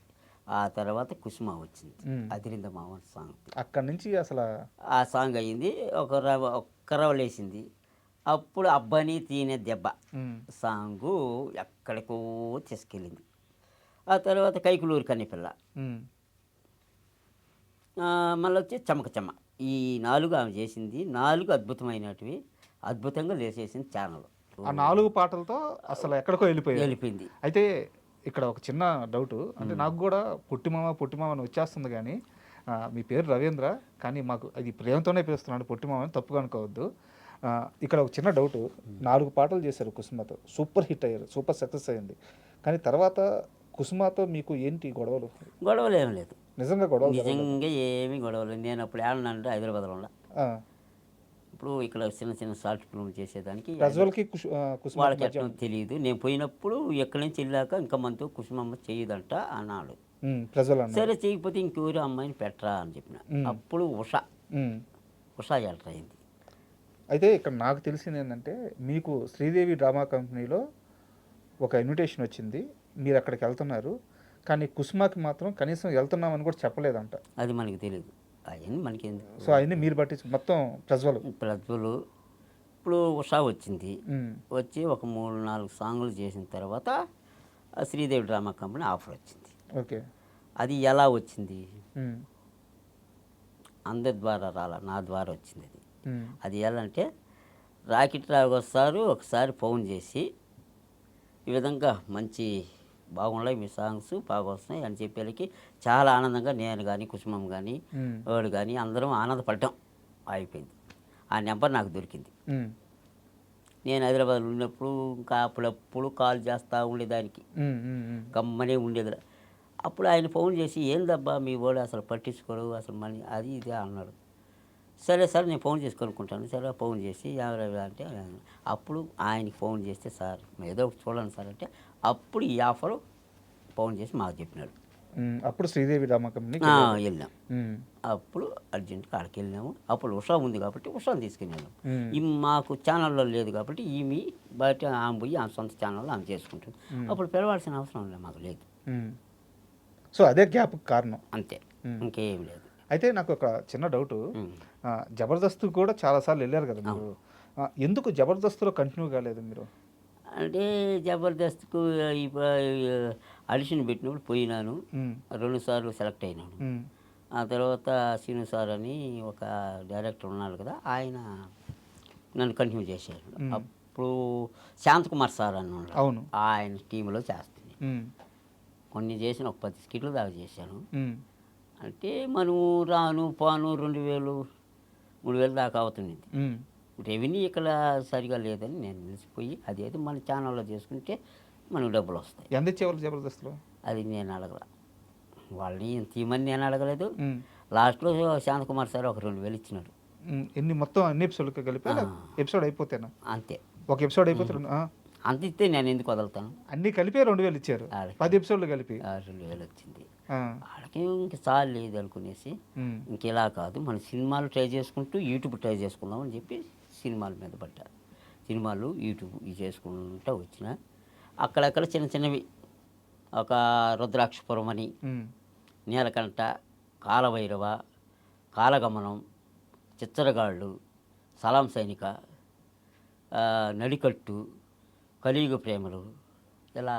ఆ తర్వాత కుసుమ వచ్చింది, అదిరింద మామ సాంగ్. అక్కడి నుంచి అసలు ఆ సాంగ్ అయ్యింది. ఒక రవలేసింది. అప్పుడు అబ్బాని తీనే దెబ్బ సాంగు ఎక్కడికో తీసుకెళ్ళింది. ఆ తర్వాత కైకులూరు కన్నెపిల్ల, మళ్ళీ వచ్చి చెమక చెమ్మ. ఈ 4 ఆమె చేసింది. 4 అద్భుతమైనటివి, అద్భుతంగా లేచేసింది ఛానల్. ఆ 4 పాటలతో అసలు ఎక్కడికో వెళ్ళిపోయింది. అయితే ఇక్కడ ఒక చిన్న డౌట్, అంటే నాకు కూడా పొట్టిమామ అని వచ్చేస్తుంది, కానీ మీ పేరు రవీంద్ర, కానీ మాకు అది ప్రేమతోనే పిలుస్తున్నాడు పొట్టిమామ అని, తప్పుగా అనుకోవద్దు. ఇక్కడ ఒక చిన్న డౌట్, 4 పాటలు చేశారు కుసుమతో, సూపర్ హిట్ అయ్యారు, సూపర్ సక్సెస్ అయింది. కానీ తర్వాత కుసుమతో మీకు ఏంటి గొడవలు? గొడవలు ఏం లేదు, నిజంగా గొడవలు? నిజంగా ఏమీ గొడవలు. నేను అప్పుడు ఏమన్నానంటే హైదరాబాద్లో ఉన్నా. ఇప్పుడు ఇక్కడ చిన్న చిన్న షార్ట్ ఫిల్మ్ చేసేదానికి వాళ్ళకి ఎట్లా తెలియదు. నేను పోయినప్పుడు ఎక్కడి నుంచి వెళ్ళాక ఇంకా మనతో కుసుమమ్మ చేయదంట అన్నాడు. సరే చేయకపోతే ఇంకెవరు అమ్మాయిని పెట్టరా అని చెప్పిన. అప్పుడు ఉషా ఎంటర్ అయింది. అయితే ఇక్కడ నాకు తెలిసింది ఏంటంటే, మీకు శ్రీదేవి డ్రామా కంపెనీలో ఒక ఇన్విటేషన్ వచ్చింది, మీరు అక్కడికి వెళ్తున్నారు, కానీ కుసుమకి మాత్రం కనీసం వెళ్తున్నామని కూడా చెప్పలేదంట. అది మనకి తెలియదు, అవన్నీ మనకి. సో అవన్నీ మీరు పట్టి మొత్తం ప్రజ్వల్ ఇప్పుడు ఉషా వచ్చింది. వచ్చి ఒక 3-4 సాంగులు చేసిన తర్వాత శ్రీదేవి డ్రామా కంపెనీ ఆఫర్ వచ్చింది. ఓకే. అది ఎలా వచ్చింది? అందరి ద్వారా రాలా, నా ద్వారా వచ్చింది. అది ఎలా అంటే, రాకెట్ రావు వస్తారు ఒకసారి ఫోన్ చేసి, ఈ విధంగా మంచి బాగున్నాయి మీ సాంగ్స్, బాగా వస్తున్నాయి అని చెప్పేళ్ళకి చాలా ఆనందంగా నేను కానీ కుసుమం కానీ వాడు కానీ అందరం ఆనందపడ్డాం. అయిపోయింది. ఆ నెంబర్ నాకు దొరికింది. నేను హైదరాబాద్లో ఉన్నప్పుడు ఇంకా అప్పుడప్పుడు కాల్ చేస్తూ ఉండేదానికి, గమ్మనే ఉండేది. అప్పుడు ఆయన ఫోన్ చేసి, ఏందబ్బా మీ వాడు అసలు పట్టించుకోడు, అసలు మనీ అది ఇది అన్నాడు. సరే సార్ నేను ఫోన్ చేసి కొనుక్కుంటాను. సరే ఫోన్ చేసి అంటే అప్పుడు ఆయనకి ఫోన్ చేస్తే, సార్ ఏదో ఒకటి చూడండి సార్ అంటే, అప్పుడు ఈ ఆఫర్ ఫోన్ చేసి మాకు చెప్పినాడు. అప్పుడు శ్రీదేవి డ్రామా కంపెనీ వెళ్ళాం. అప్పుడు అర్జెంట్గా అక్కడికి వెళ్ళినాము. అప్పుడు ఉషా ఉంది కాబట్టి ఉషాని తీసుకుని వెళ్ళాం. మాకు ఛానల్లో లేదు కాబట్టి ఈమె బయట ఆమె పోయి ఆమె సొంత ఛానల్లో ఆమె చేసుకుంటుంది. అప్పుడు పిలవాల్సిన అవసరం లేదు, మాకు లేదు. సో అదే గ్యాప్ కారణం, అంతే, ఇంకేం లేదు. అయితే నాకు ఒక చిన్న డౌటు. జబర్దస్త్ కూడా చాలాసార్లు వెళ్ళారు కదా మీరు. ఎందుకు జబర్దస్త్లో కంటిన్యూ కాలేదు మీరు? అంటే జబర్దస్త్కు ఆడిషన్ పెట్టినప్పుడు పోయినాను. ఉమ్, 2 సార్లు సెలెక్ట్ అయినాను. ఉమ్, ఆ తర్వాత శ్రీను సార్ అని ఒక డైరెక్టర్ ఉన్నారు కదా, ఆయన నన్ను కంటిన్యూ చేశారు. అప్పుడు శాంతకుమార్ సార్ అని ఉన్నారు, అవును. ఆయన టీంలో చేస్తుంది. ఉమ్, కొన్ని చేసిన ఒక 10 స్కిట్లు దాకా చేశాను. ఉమ్, అంటే మనం రాను పోను 2000 3000 దాకా అవుతుంది. ఉమ్, రెవెన్యూ ఇక్కడ సరిగా లేదని నేను నిలిచిపోయి అదేదో మన ఛానల్లో చేసుకుంటే మనకు డబ్బులు వస్తాయి. ఎంత ఇచ్చేవాళ్ళు జబర్దస్త్లో? అది నేను అడగల, వాళ్ళని ఇంత ఇవ్వమని నేను అడగలేదు. ఉమ్, లాస్ట్లో శాంతకుమార్ సార్ ఒక 2000 ఇచ్చినాడు. ఎన్ని మొత్తం అన్ని ఎపిసోడ్కి కలిపి ఎపిసోడ్ అయిపోతేనా? అంతే, ఒక ఎపిసోడ్ అయిపోతే అంత ఇస్తే నేను ఎందుకు వదులుతాను? అన్నీ కలిపి 2000 ఇచ్చారు, 10 ఎపిసోడ్లు కలిపి. 2000 వచ్చింది. ఆ, వాళ్ళకి ఇంక చాలు లేదు అనుకునేసి ఉమ్, ఇంకెలా కాదు, మన సినిమాలు ట్రై చేసుకుంటూ యూట్యూబ్ ట్రై చేసుకుందాం అని చెప్పి సినిమాల మీద పడ్డా. సినిమాలు యూట్యూబ్ ఇవి చేసుకుంటూ వచ్చిన అక్కడక్కడ చిన్న చిన్నవి, ఒక రుద్రాక్షపురం అని, ఉమ్, నీలకంఠ, కాలభైరవ, కాలగమనం, చిచ్చరగాళ్ళు, సలాం సైనిక, నడికట్టు, కలియుగ ప్రేమలు, ఇలా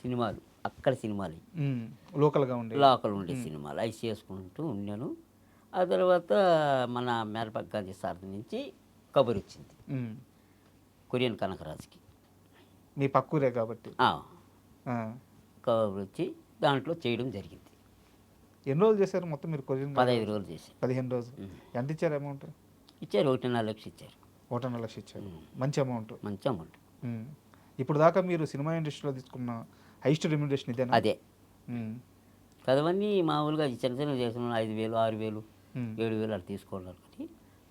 సినిమాలు అక్కడ సినిమాలు ఉమ్, లోకల్గా ఉండే లోకల్ ఉండే సినిమాలు అవి చేసుకుంటూ ఉన్నాను. ఆ తర్వాత మన మేరపక్క గాంధీ సార్ నుంచి కబురు వచ్చింది ఉమ్, కొరియన్ కనకరాజుకి. మీ పక్కూరే కాబట్టి. ఆ, కబురు వచ్చి దాంట్లో చేయడం జరిగింది. ఎన్ని రోజులు చేశారు మొత్తం మీరు కొరియన్? 15 రోజులు చేశాను. 15 రోజులు. ఎంత ఇచ్చారు అమౌంట్? ఇచ్చారు 1.5 లక్షలు ఇచ్చారు. 1.5 లక్షలు ఇచ్చారు, మంచి అమౌంట్. మంచి అమౌంట్. ఇప్పుడు దాకా మీరు సినిమా ఇండస్ట్రీలో తీసుకున్న హైయెస్ట్ రెమ్యునరేషన్ ఇదేనా? అదే ఉమ్, కదవన్నీ మామూలుగా చిన్న చిన్న చేసిన 5000 6000 ఉమ్. 7000 అలా తీసుకోవాలి. కానీ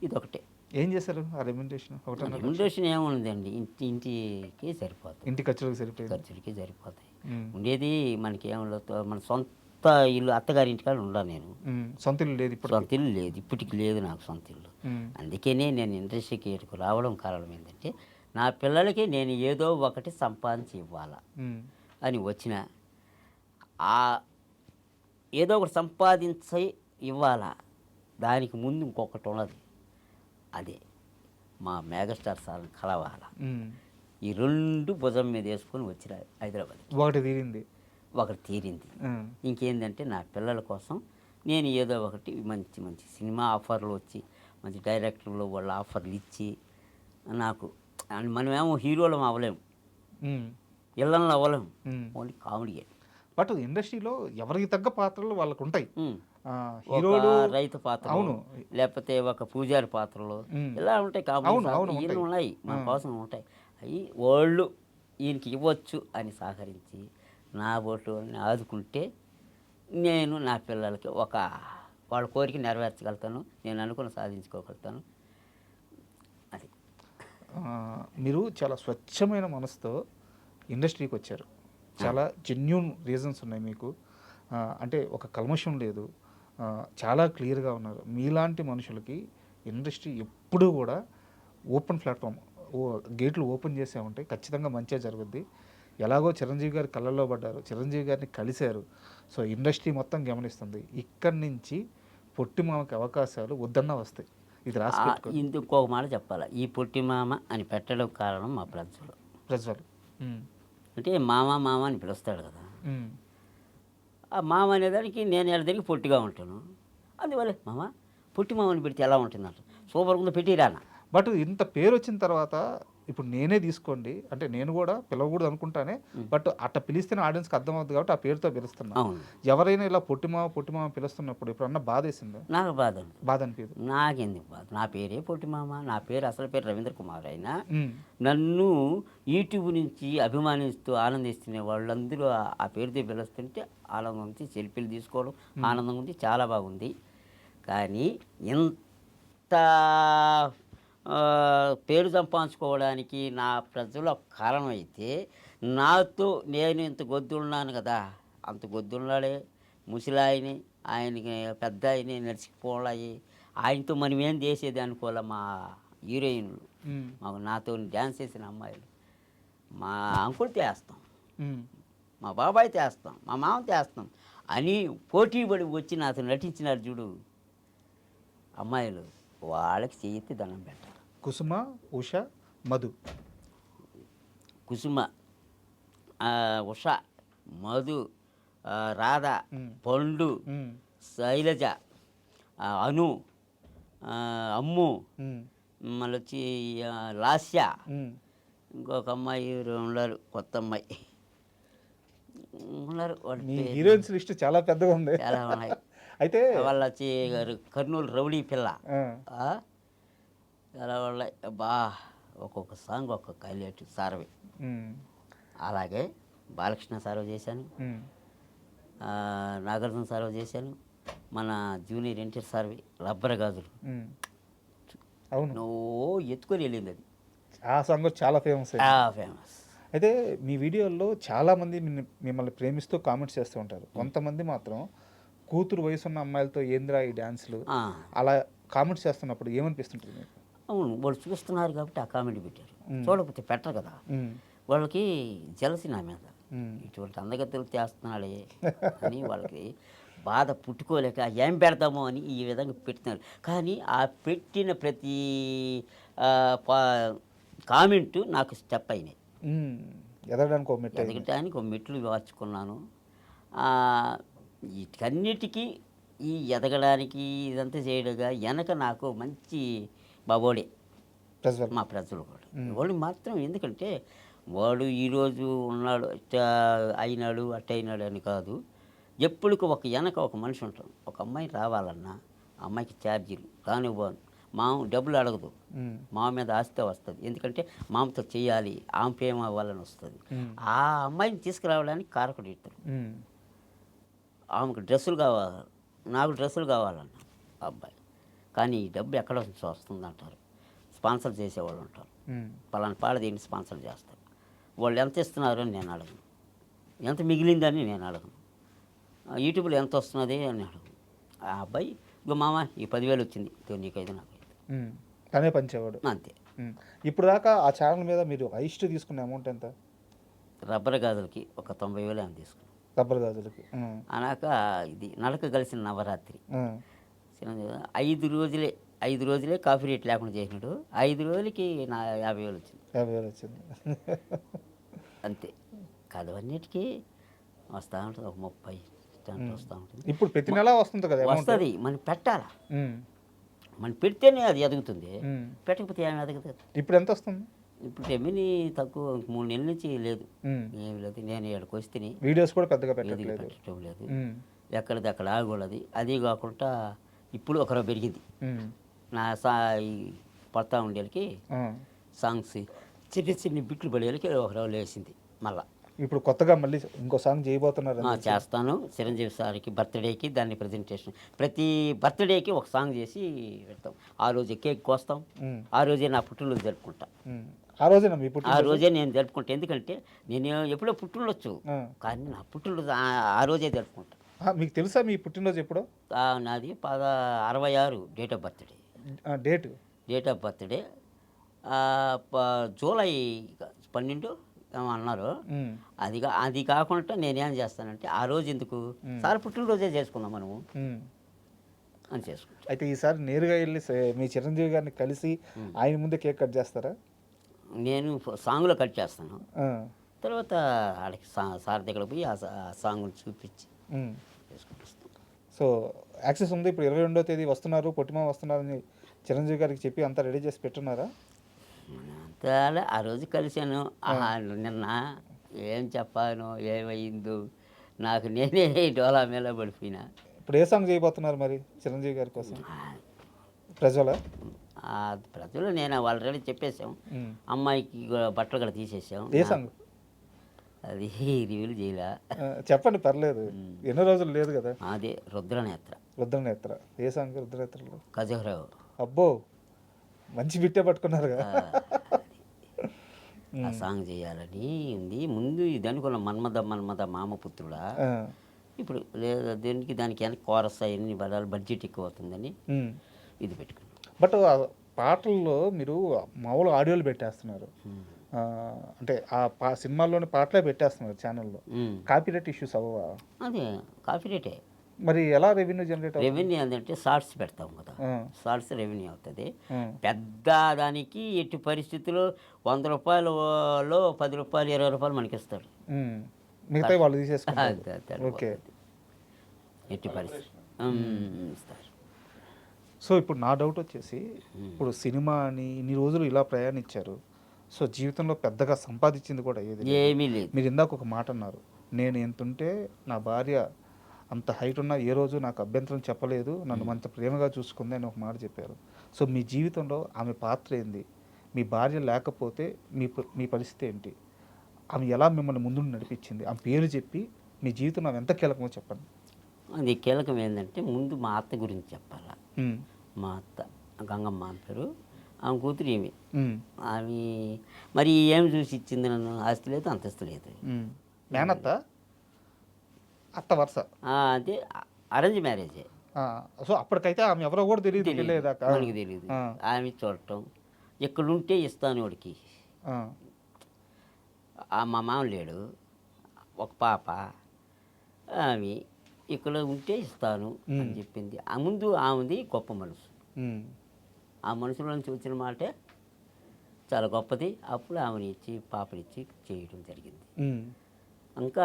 ఇదొకటే. ఏం చేశారు ఆ రెమ్యునరేషన్? 1.5 లక్షలు రెమ్యునరేషన్ ఏముందండి, ఇంటికి సరిపోతుంది, ఇంటి ఖర్చులకు సరిపోయింది. ఖర్చులకి సరిపోతాయి. ఉమ్, ఉండేది మనకి ఏముండదు, మన సొంత ఇల్లు అత్తగారి ఇంటికాడ ఉండా నేను. సొంత ఇల్లు లేదు ఇప్పుడు? సొంత ఇల్లు లేదు, ఇప్పటికి లేదు నాకు సొంత ఇల్లు. అందుకనే నేను ఇండస్ట్రీకి ఇక్కడికి రావడం కారణం ఏంటంటే, నా పిల్లలకి నేను ఏదో ఒకటి సంపాదించి ఇవ్వాలా అని వచ్చిన, ఆ ఏదో ఒకటి సంపాదించి ఇవ్వాలా, దానికి ముందు ఇంకొకటి ఉన్నది, అదే మా మెగాస్టార్ సార్ని కలవాలా. ఈ 2 భుజం మీద వేసుకొని వచ్చిన హైదరాబాద్. ఒకటి తీరింది, ఒకటి తీరింది. ఇంకేంటంటే నా పిల్లల కోసం నేను ఏదో ఒకటి మంచి మంచి సినిమా ఆఫర్లు వచ్చి, మంచి డైరెక్టర్లు వాళ్ళ ఆఫర్లు ఇచ్చి, నాకు మనమేమో హీరోలం అవ్వలేము, ఇళ్ళల్లో అవ్వలేము, ఓన్లీ కామెడీ. బట్ ఇండస్ట్రీలో ఎవరికి తగ్గ పాత్రలు వాళ్ళకు ఉంటాయి. హీరోలు రైతు పాత్ర, అవును, లేకపోతే ఒక పూజారి పాత్రలు, ఇలా ఉంటాయి. కామెడీ ఇవన్నీ ఉన్నాయి, మన కోసం ఉంటాయి. అవి వాళ్ళు ఈయనకి ఇవ్వచ్చు అని సహకరించి నా బోటు ఆదుకుంటే నేను నా పిల్లలకి వాళ్ళ కోరిక నెరవేర్చగలుగుతాను, నేను అనుకుని సాధించుకోగలుగుతాను. అది మీరు చాలా స్వచ్ఛమైన మనసుతో ఇండస్ట్రీకి వచ్చారు. చాలా జెన్యూన్ రీజన్స్ ఉన్నాయి మీకు. అంటే ఒక కల్మషం లేదు, చాలా క్లియర్గా ఉన్నారు. మీలాంటి మనుషులకి ఇండస్ట్రీ ఎప్పుడూ కూడా ఓపెన్ ప్లాట్ఫామ్, గేట్లు ఓపెన్ చేసే ఉంటాయి. ఖచ్చితంగా మంచిగా జరుగుద్ది. ఎలాగో చిరంజీవి గారి కళ్ళల్లో పడ్డారు, చిరంజీవి గారిని కలిశారు. సో ఇండస్ట్రీ మొత్తం గమనిస్తుంది. ఇక్కడి నుంచి పొట్టి మామకి అవకాశాలు వద్దన్నా వస్తాయి. ఇది రాసి పెట్టుకోండి. ఇంకొక మాట చెప్పాలి, ఈ పొట్టి మామ అని పెట్టడం కారణం మా ప్రజలు. అంటే మామ మామ అని పిలుస్తాడు కదా, ఆ మామ అనేదానికి నేను ఎడదానికి పొట్టిగా ఉంటాను. అందువల్ల మామ పొట్టి మామని పెడితే ఎలా ఉంటుందంట, సూపర్ ఉందో పెట్టిరానా. బట్ ఇంత పేరు వచ్చిన తర్వాత ఇప్పుడు నేనే తీసుకోండి, అంటే నేను కూడా పిలవకూడదు అనుకుంటానే, బట్ అట్లా పిలిస్తేనే ఆడియన్స్కి అర్థమవుతుంది కాబట్టి ఆ పేరుతో పిలుస్తున్నా. ఎవరైనా ఇలా పొట్టిమామ పిలుస్తున్నప్పుడు ఎప్పుడన్నా బాధ వేసిందా? నాకు బాధ అనిపించదు. నాకెందుకు బాధ, నా పేరే పొట్టిమామ, నా పేరు అసలు పేరు రవీంద్ర కుమార్. అయినా నన్ను యూట్యూబ్ నుంచి అభిమానిస్తూ ఆనందిస్తున్న వాళ్ళందరూ ఆ పేరుతో పిలుస్తుంటే ఆనందం ఉంది, సెల్ఫీలు తీసుకోవడం ఆనందం ఉంది, చాలా బాగుంది. కానీ ఇంత పేరు సంపాదించుకోవడానికి నా ప్రజలు కారణం అయితే, నాతో నేను ఇంత గొద్దున్నాను కదా, అంత గొద్దున్నాడే ముసలాయని, ఆయనకి పెద్ద ఆయన నడిచిపోవాలి, ఆయనతో మనం ఏం చేసేది అనుకోలే. మా హీరోయిన్లు, మాకు నాతో డ్యాన్స్ చేసిన అమ్మాయిలు, మా అంకుల్ చేస్తాం, మా బాబాయ్ చేస్తాం, మా మామ చేస్తాం అని పోటీ పడి వచ్చి నాతో నటించినారు చూడు, అమ్మాయిలు వాళ్ళకి చెయ్యి దండం పెట్టాలి. కుసుమ, ఉష, మధు. కుసుమ, ఉష, మధు, రాధ, పండు, ఉమ్, శైలజ, అను, అమ్ము, ఉమ్, మళ్ళీ వచ్చి లాస్య, ఉమ్. ఇంకొక అమ్మాయి ఉన్నారు, కొత్త అమ్మాయి ఉన్నారు. వాళ్ళ మీ పేరు హీరోయిన్స్ లిస్ట్ చాలా పెద్దగా ఉంది. చాలా ఉన్నాయి. అయితే వాళ్ళు వచ్చి కర్నూలు రౌడీ పిల్ల. ఆ, చాలా వాళ్ళ బా ఒక్కొక్క సాంగ్ ఒక్కొక్క హైలైట్ సారవి. ఉమ్, అలాగే బాలకృష్ణ సారవ చేశాను, ఉమ్, నాగార్జున సారవ చేశాను, మన జూనియర్ ఎన్టీఆర్ సార్వి రబ్బర్ గాజులు. ఉమ్. అవును, నువ్వు ఎత్తుకొని వెళ్ళింది అది, ఆ సాంగ్ చాలా ఫేమస్. ఫేమస్. అయితే మీ వీడియోల్లో చాలామంది మిమ్మల్ని ప్రేమిస్తూ కామెంట్స్ చేస్తూ ఉంటారు. కొంతమంది మాత్రం కూతురు వయసున్న అమ్మాయిలతో ఏంద్రా ఈ డ్యాన్స్లు అలా కామెంట్స్ చేస్తున్నప్పుడు ఏమనిపిస్తుంటుంది మీకు? అవును, వాళ్ళు చూస్తున్నారు కాబట్టి ఆ కామెంట్ పెట్టారు. చూడకపోతే పెట్టరు కదా. ఉమ్, వాళ్ళకి జలసి నా మీద, ఉమ్, ఇటువంటి అందగత్తెలు చేస్తున్నాడే అని వాళ్ళకి బాధ పుట్టుకోలేక ఏం పెడతామో అని ఈ విధంగా పెడుతున్నారు. కానీ ఆ పెట్టిన ప్రతి కామెంటు నాకు స్టెప్ అయినాయి. ఉమ్. ఎదగడానికి ఒక మెట్టు. ఎదగటానికి ఒక మెట్లు మార్చుకున్నాను. వీటన్నిటికీ ఈ ఎదగడానికి ఇదంతా చేయడగా వెనక నాకు మంచి బాబోడే ప్రజలు. మా ప్రజలు కూడా. వాళ్ళు మాత్రం ఎందుకంటే వాడు ఈరోజు ఉన్నాడు అయినాడు అయినాడు అని కాదు, ఎప్పటికి ఒక వెనక ఒక మనిషి ఉంటాడు. ఒక అమ్మాయి రావాలన్నా అమ్మాయికి ఛార్జీలు కానివ్వను, మామ డబ్బులు అడగదు, మామ మీద ఆస్తి వస్తుంది. ఎందుకంటే మామతో చేయాలి, ఆమె ప్రేమ అవ్వాలని వస్తుంది. ఆ అమ్మాయిని తీసుకురావడానికి కారకుడు ఇస్తాడు. ఆమెకు డ్రెస్సులు కావాలి, నాకు డ్రెస్సులు కావాలన్న అబ్బాయి. కానీ ఈ డబ్బు ఎక్కడ వస్తుంది అంటారు, స్పాన్సర్ చేసేవాళ్ళు ఉంటారు. పలానా పాడ దీన్ని స్పాన్సర్ చేస్తారు. వాళ్ళు ఎంత ఇస్తున్నారు అని నేను అడగను, ఎంత మిగిలిందని నేను అడగను, యూట్యూబ్లో ఎంత వస్తున్నది అని అడగను. ఆ అబ్బాయి ఇక మామ ఈ 10,000 వచ్చింది, నీకైతే నాకు తనే పంచేవాడు అంతే. ఇప్పుడు దాకా ఆ ఛానల్ మీద మీరు హైస్ట్ తీసుకున్న అమౌంట్ ఎంత? రబ్బర్ గాజులకి ఒక 90,000 ఏమో తీసుకున్నాం. రబ్బర్ గాజులకి అనాక ఇది నడక కలిసిన నవరాత్రి 5 రోజులే కాఫీ రేట్ లేకుండా చేసినాడు. 5 రోజులకి నా 50,000 వచ్చింది. 50,000 వచ్చింది అంతే. కదవన్నిటికీ వస్తూ ఉంటుంది, ఒక 30 వస్తూ ఉంటుంది. ఇప్పుడు ప్రతి నెల వస్తుంది కదా? వస్తుంది, మనం పెట్టాలా, మనం పెడితేనే అది ఎదుగుతుంది, పెట్టకపోతే ఏమి ఎదుగుతుంది. ఇప్పుడు ఎంత వస్తుంది? ఇప్పుడు రెమిని తక్కువ, 3 నెలల నుంచి లేదు, ఏమి లేదు. నేను ఇక్కడికి వస్తే వీడియోస్ కూడా పెద్దగా పెట్టడం లేదు, ఎక్కడిది అక్కడ ఆగకూడదు. అది కాకుండా ఇప్పుడు ఒకరో పెరిగింది నా పడతా ఉండేకి సాంగ్స్ చిన్న బిట్లు పడేళ్ళకి ఒకరో లేచింది. మళ్ళీ ఇప్పుడు కొత్తగా మళ్ళీ ఇంకో సాంగ్ చేయబోతున్నారు. చేస్తాను. చిరంజీవి సార్కి బర్త్డేకి దాన్ని ప్రజెంటేషన్, ప్రతి బర్త్డేకి ఒక సాంగ్ చేసి పెడతాం. ఆ రోజు కేక్ కోస్తాం, ఆ రోజే నా పుట్టినరోజు జరుపుకుంటా. ఆ రోజే నేను జరుపుకుంటా. ఎందుకంటే నేను ఎప్పుడో పుట్టినరోజు, కానీ నా పుట్టినరోజు ఆ రోజే జరుపుకుంటా. మీకు తెలుసా మీ పుట్టినరోజు ఎప్పుడో? నాది 66 date of birthday. Date of birthday July 12 ఏమో అన్నారు. అది కాకుండా నేనేం చేస్తానంటే ఆ రోజు ఎందుకు సార్ పుట్టినరోజే చేసుకున్నాం మనము అని చేసుకుంటాం. అయితే ఈసారి నేరుగా వెళ్ళి మీ చిరంజీవి గారిని కలిసి ఆయన ముందే కేక్ కట్ చేస్తారా? నేను సాంగ్లో కట్ చేస్తాను, తర్వాత ఆడికి సార్ దగ్గర పోయి ఆ సాంగ్ని చూపించి చేసుకుంటాం. సో యాక్సెస్ ఉంది. ఇప్పుడు 22వ తేదీ వస్తున్నారు, పొట్టిమా వస్తున్నారని చిరంజీవి గారికి చెప్పి అంతా రెడీ చేసి పెట్టున్నారా? అంతా ఆ రోజు కలిశాను. నిన్న ఏం చెప్పాను, ఏమైందో నాకు నేనే డోలా మేళ పడిపోయినా. ఇప్పుడు ఏ సాంగ్ చేయబోతున్నారు మరి చిరంజీవి గారి కోసం? ప్రజలు నేను ఆల్రెడీ చెప్పేసాం, అమ్మాయికి బట్టలు కూడా తీసేసాం. ఏ సాంగ్ అది రివ్యూలు చేయలే, చెప్పండి పర్లేదు, ఎన్నో రోజులు లేదు కదా. అదే రుద్రనేత్ర. ఏ సాంగ్ రుద్రనేత్రలో? గజహరావు. అబ్బో, మంచి బిట్టే పట్టుకున్నారు కదా. ఆ సాంగ్ చేయాలని ఉంది. ముందు ఇది అనుకున్న మన్మద మామపుత్రుడా. ఇప్పుడు లేదా దానికి వెనక కోరస్ అవన్నీ బలాలు బడ్జెట్ ఎక్కువ అవుతుందని ఇది పెట్టుకున్నాం. బట్ పాటల్లో మీరు మామూలు ఆడియోలు పెట్టేస్తున్నారు, అంటే ఆ సినిమాల్లోని పాటలే పెట్టేస్తున్నారు ఛానల్లో. కాపీరైట్ ఇష్యూస్ అవ్వవా? అదే కాపీరైటే. మరి ఎలా రెవెన్యూ జనరేట్ అవుతుంది? రెవెన్యూ ఏంటంటే షార్ట్స్ పెడతాం కదా, షార్ట్స్ రెవెన్యూ అవుతుంది. పెద్ద దానికి ఎట్టి పరిస్థితుల్లో 100 రూపాయలలో 10 రూపాయలు 20 రూపాయలు మనకి ఇస్తారు. మిగతా వాళ్ళు తీసేసుకుంటారు. ఓకే. ఎట్టి పరిస్థితి ఇస్తారు. సో ఇప్పుడు నా డౌట్ వచ్చేసి, ఇప్పుడు సినిమా అని ఇన్ని రోజులు ఇలా ప్రయాణించారు, సో జీవితంలో పెద్దగా సంపాదించింది కూడా ఏమీ లేదు. మీరు ఇందాక ఒక మాట అన్నారు, నేను ఎంతుంటే నా భార్య అంత హైట్ ఉన్నా ఏ రోజు నాకు అభ్యంతరం చెప్పలేదు, నన్ను అంత ప్రేమగా చూసుకుంది అని ఒక మాట చెప్పారు. సో మీ జీవితంలో ఆమె పాత్ర ఏంది? మీ భార్య లేకపోతే మీ పరిస్థితి ఏంటి? ఆమె ఎలా మిమ్మల్ని ముందు నడిపించింది? ఆమె పేరు చెప్పి మీ జీవితంలో ఆమె ఎంత కీలకమో చెప్పండి. అది కీలకం ఏంటంటే ముందు మా అత్త గురించి చెప్పాలా. మా అత్త గంగమ్మ అని పేరు, ఆమె కూతురు ఏమి. ఆమె మరి ఏమి చూసి ఇచ్చింది నన్ను? ఆస్తి లేదు, అంతస్తు లేదు. మేనత్త అత్త వరుస, అదే అరేంజ్ మ్యారేజే. సో అప్పటికైతే ఆమె ఎవరో కూడా తెలియదు, మనకి తెలియదు. ఆమె చూడటం, ఎక్కడుంటే ఇస్తాను వాడికి. మా మామ లేడు, ఒక పాప, ఆమె ఇక్కడ ఉంటే ఇస్తాను అని చెప్పింది. ఆ ముందు ఆమెది గొప్ప మనసు. ఆ మనసులో నుంచి వచ్చిన మాటే చాలా గొప్పది. అప్పుడు ఆమెని ఇచ్చి పాపనిచ్చి చేయడం జరిగింది. ఇంకా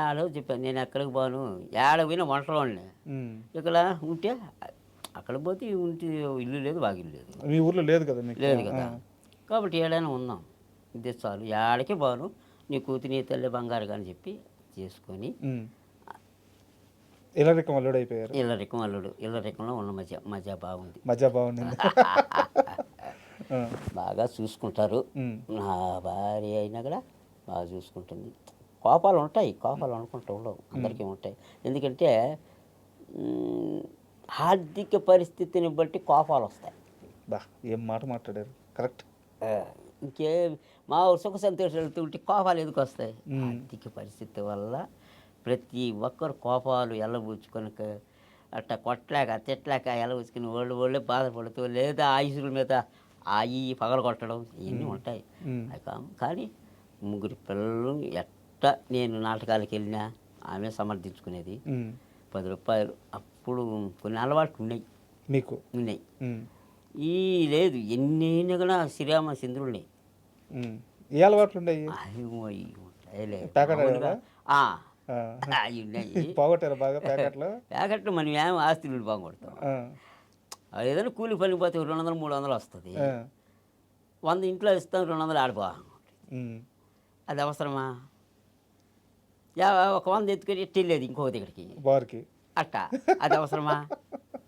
ఏడో చెప్పాను, నేను ఎక్కడికి పోను, ఏడ పోయినా వంటలోనే. ఇక్కడ ఉంటే అక్కడ పోతే ఉంటే ఇల్లు లేదు, వాగిల్లు లేదు. మీ ఊర్లో లేదు కదా? లేదు కదా. కాబట్టి ఏడైనా ఉన్నాం, ఇదే చాలు, ఏడకి పోను, నీ కూతురు నీ తల్లి బంగారు అని చెప్పి చేసుకొని ఇల్లరికం అల్లుడు అయిపోయారు. ఇల్లరికం అల్లుడు. ఇల్లరికంలో ఉన్న మజా బాగుంది. మజా బాగుంది. బాగా చూసుకుంటారు. నా భార్య అయినా కూడా బాగా చూసుకుంటుంది. కోపాలు ఉంటాయి, కోపాలు అనుకుంటూ ఉండవు, అందరికీ ఉంటాయి. ఎందుకంటే ఆర్థిక పరిస్థితిని బట్టి కోపాలు వస్తాయి. బా, ఏం మాట మాట్లాడారు, కరెక్ట్. ఇంకే మా సుఖ సంతోషాలతో ఉంటే కోపాలు ఎందుకు వస్తాయి? ఆర్థిక పరిస్థితి వల్ల ప్రతి ఒక్కరు కోపాలు ఎల్లబూచుకొని అట్లా కొట్టలేక తిట్టలేక ఎల్లబూచుకుని వాళ్ళే బాధపడుతూ, లేదా ఆయుషుల మీద ఆయి పగల కొట్టడం, ఇవన్నీ ఉంటాయి. కానీ ముగ్గురు పిల్లలు ఎట్ట నేను నాటకాలకు వెళ్ళినా ఆమె సమర్థించుకునేది. 10 రూపాయలు అప్పుడు కొన్ని అలవాట్లు ఉన్నాయి మీకు. ఉన్నాయి. ఈ లేదు ఎన్నైనా కూడా శ్రీరామ చంద్రుల్ని. ఏ అలవాట్లు ఉన్నాయి? పోగొట్టారు బాగా ప్యాకెట్లు. ప్యాకెట్లు మనం ఏం ఆస్తులు బాగుపడతాం. ఏదైనా కూలి పని పోతే 200 300 వస్తుంది. 100 ఇంట్లో ఇస్తాం, 200 ఆడిపో. అది అవసరమా? ఒక 100 ఎత్తుకొని ఎట్టెళ్ళేది ఇంకో దగ్గరికి బార్కి అట్టా. అది అవసరమా?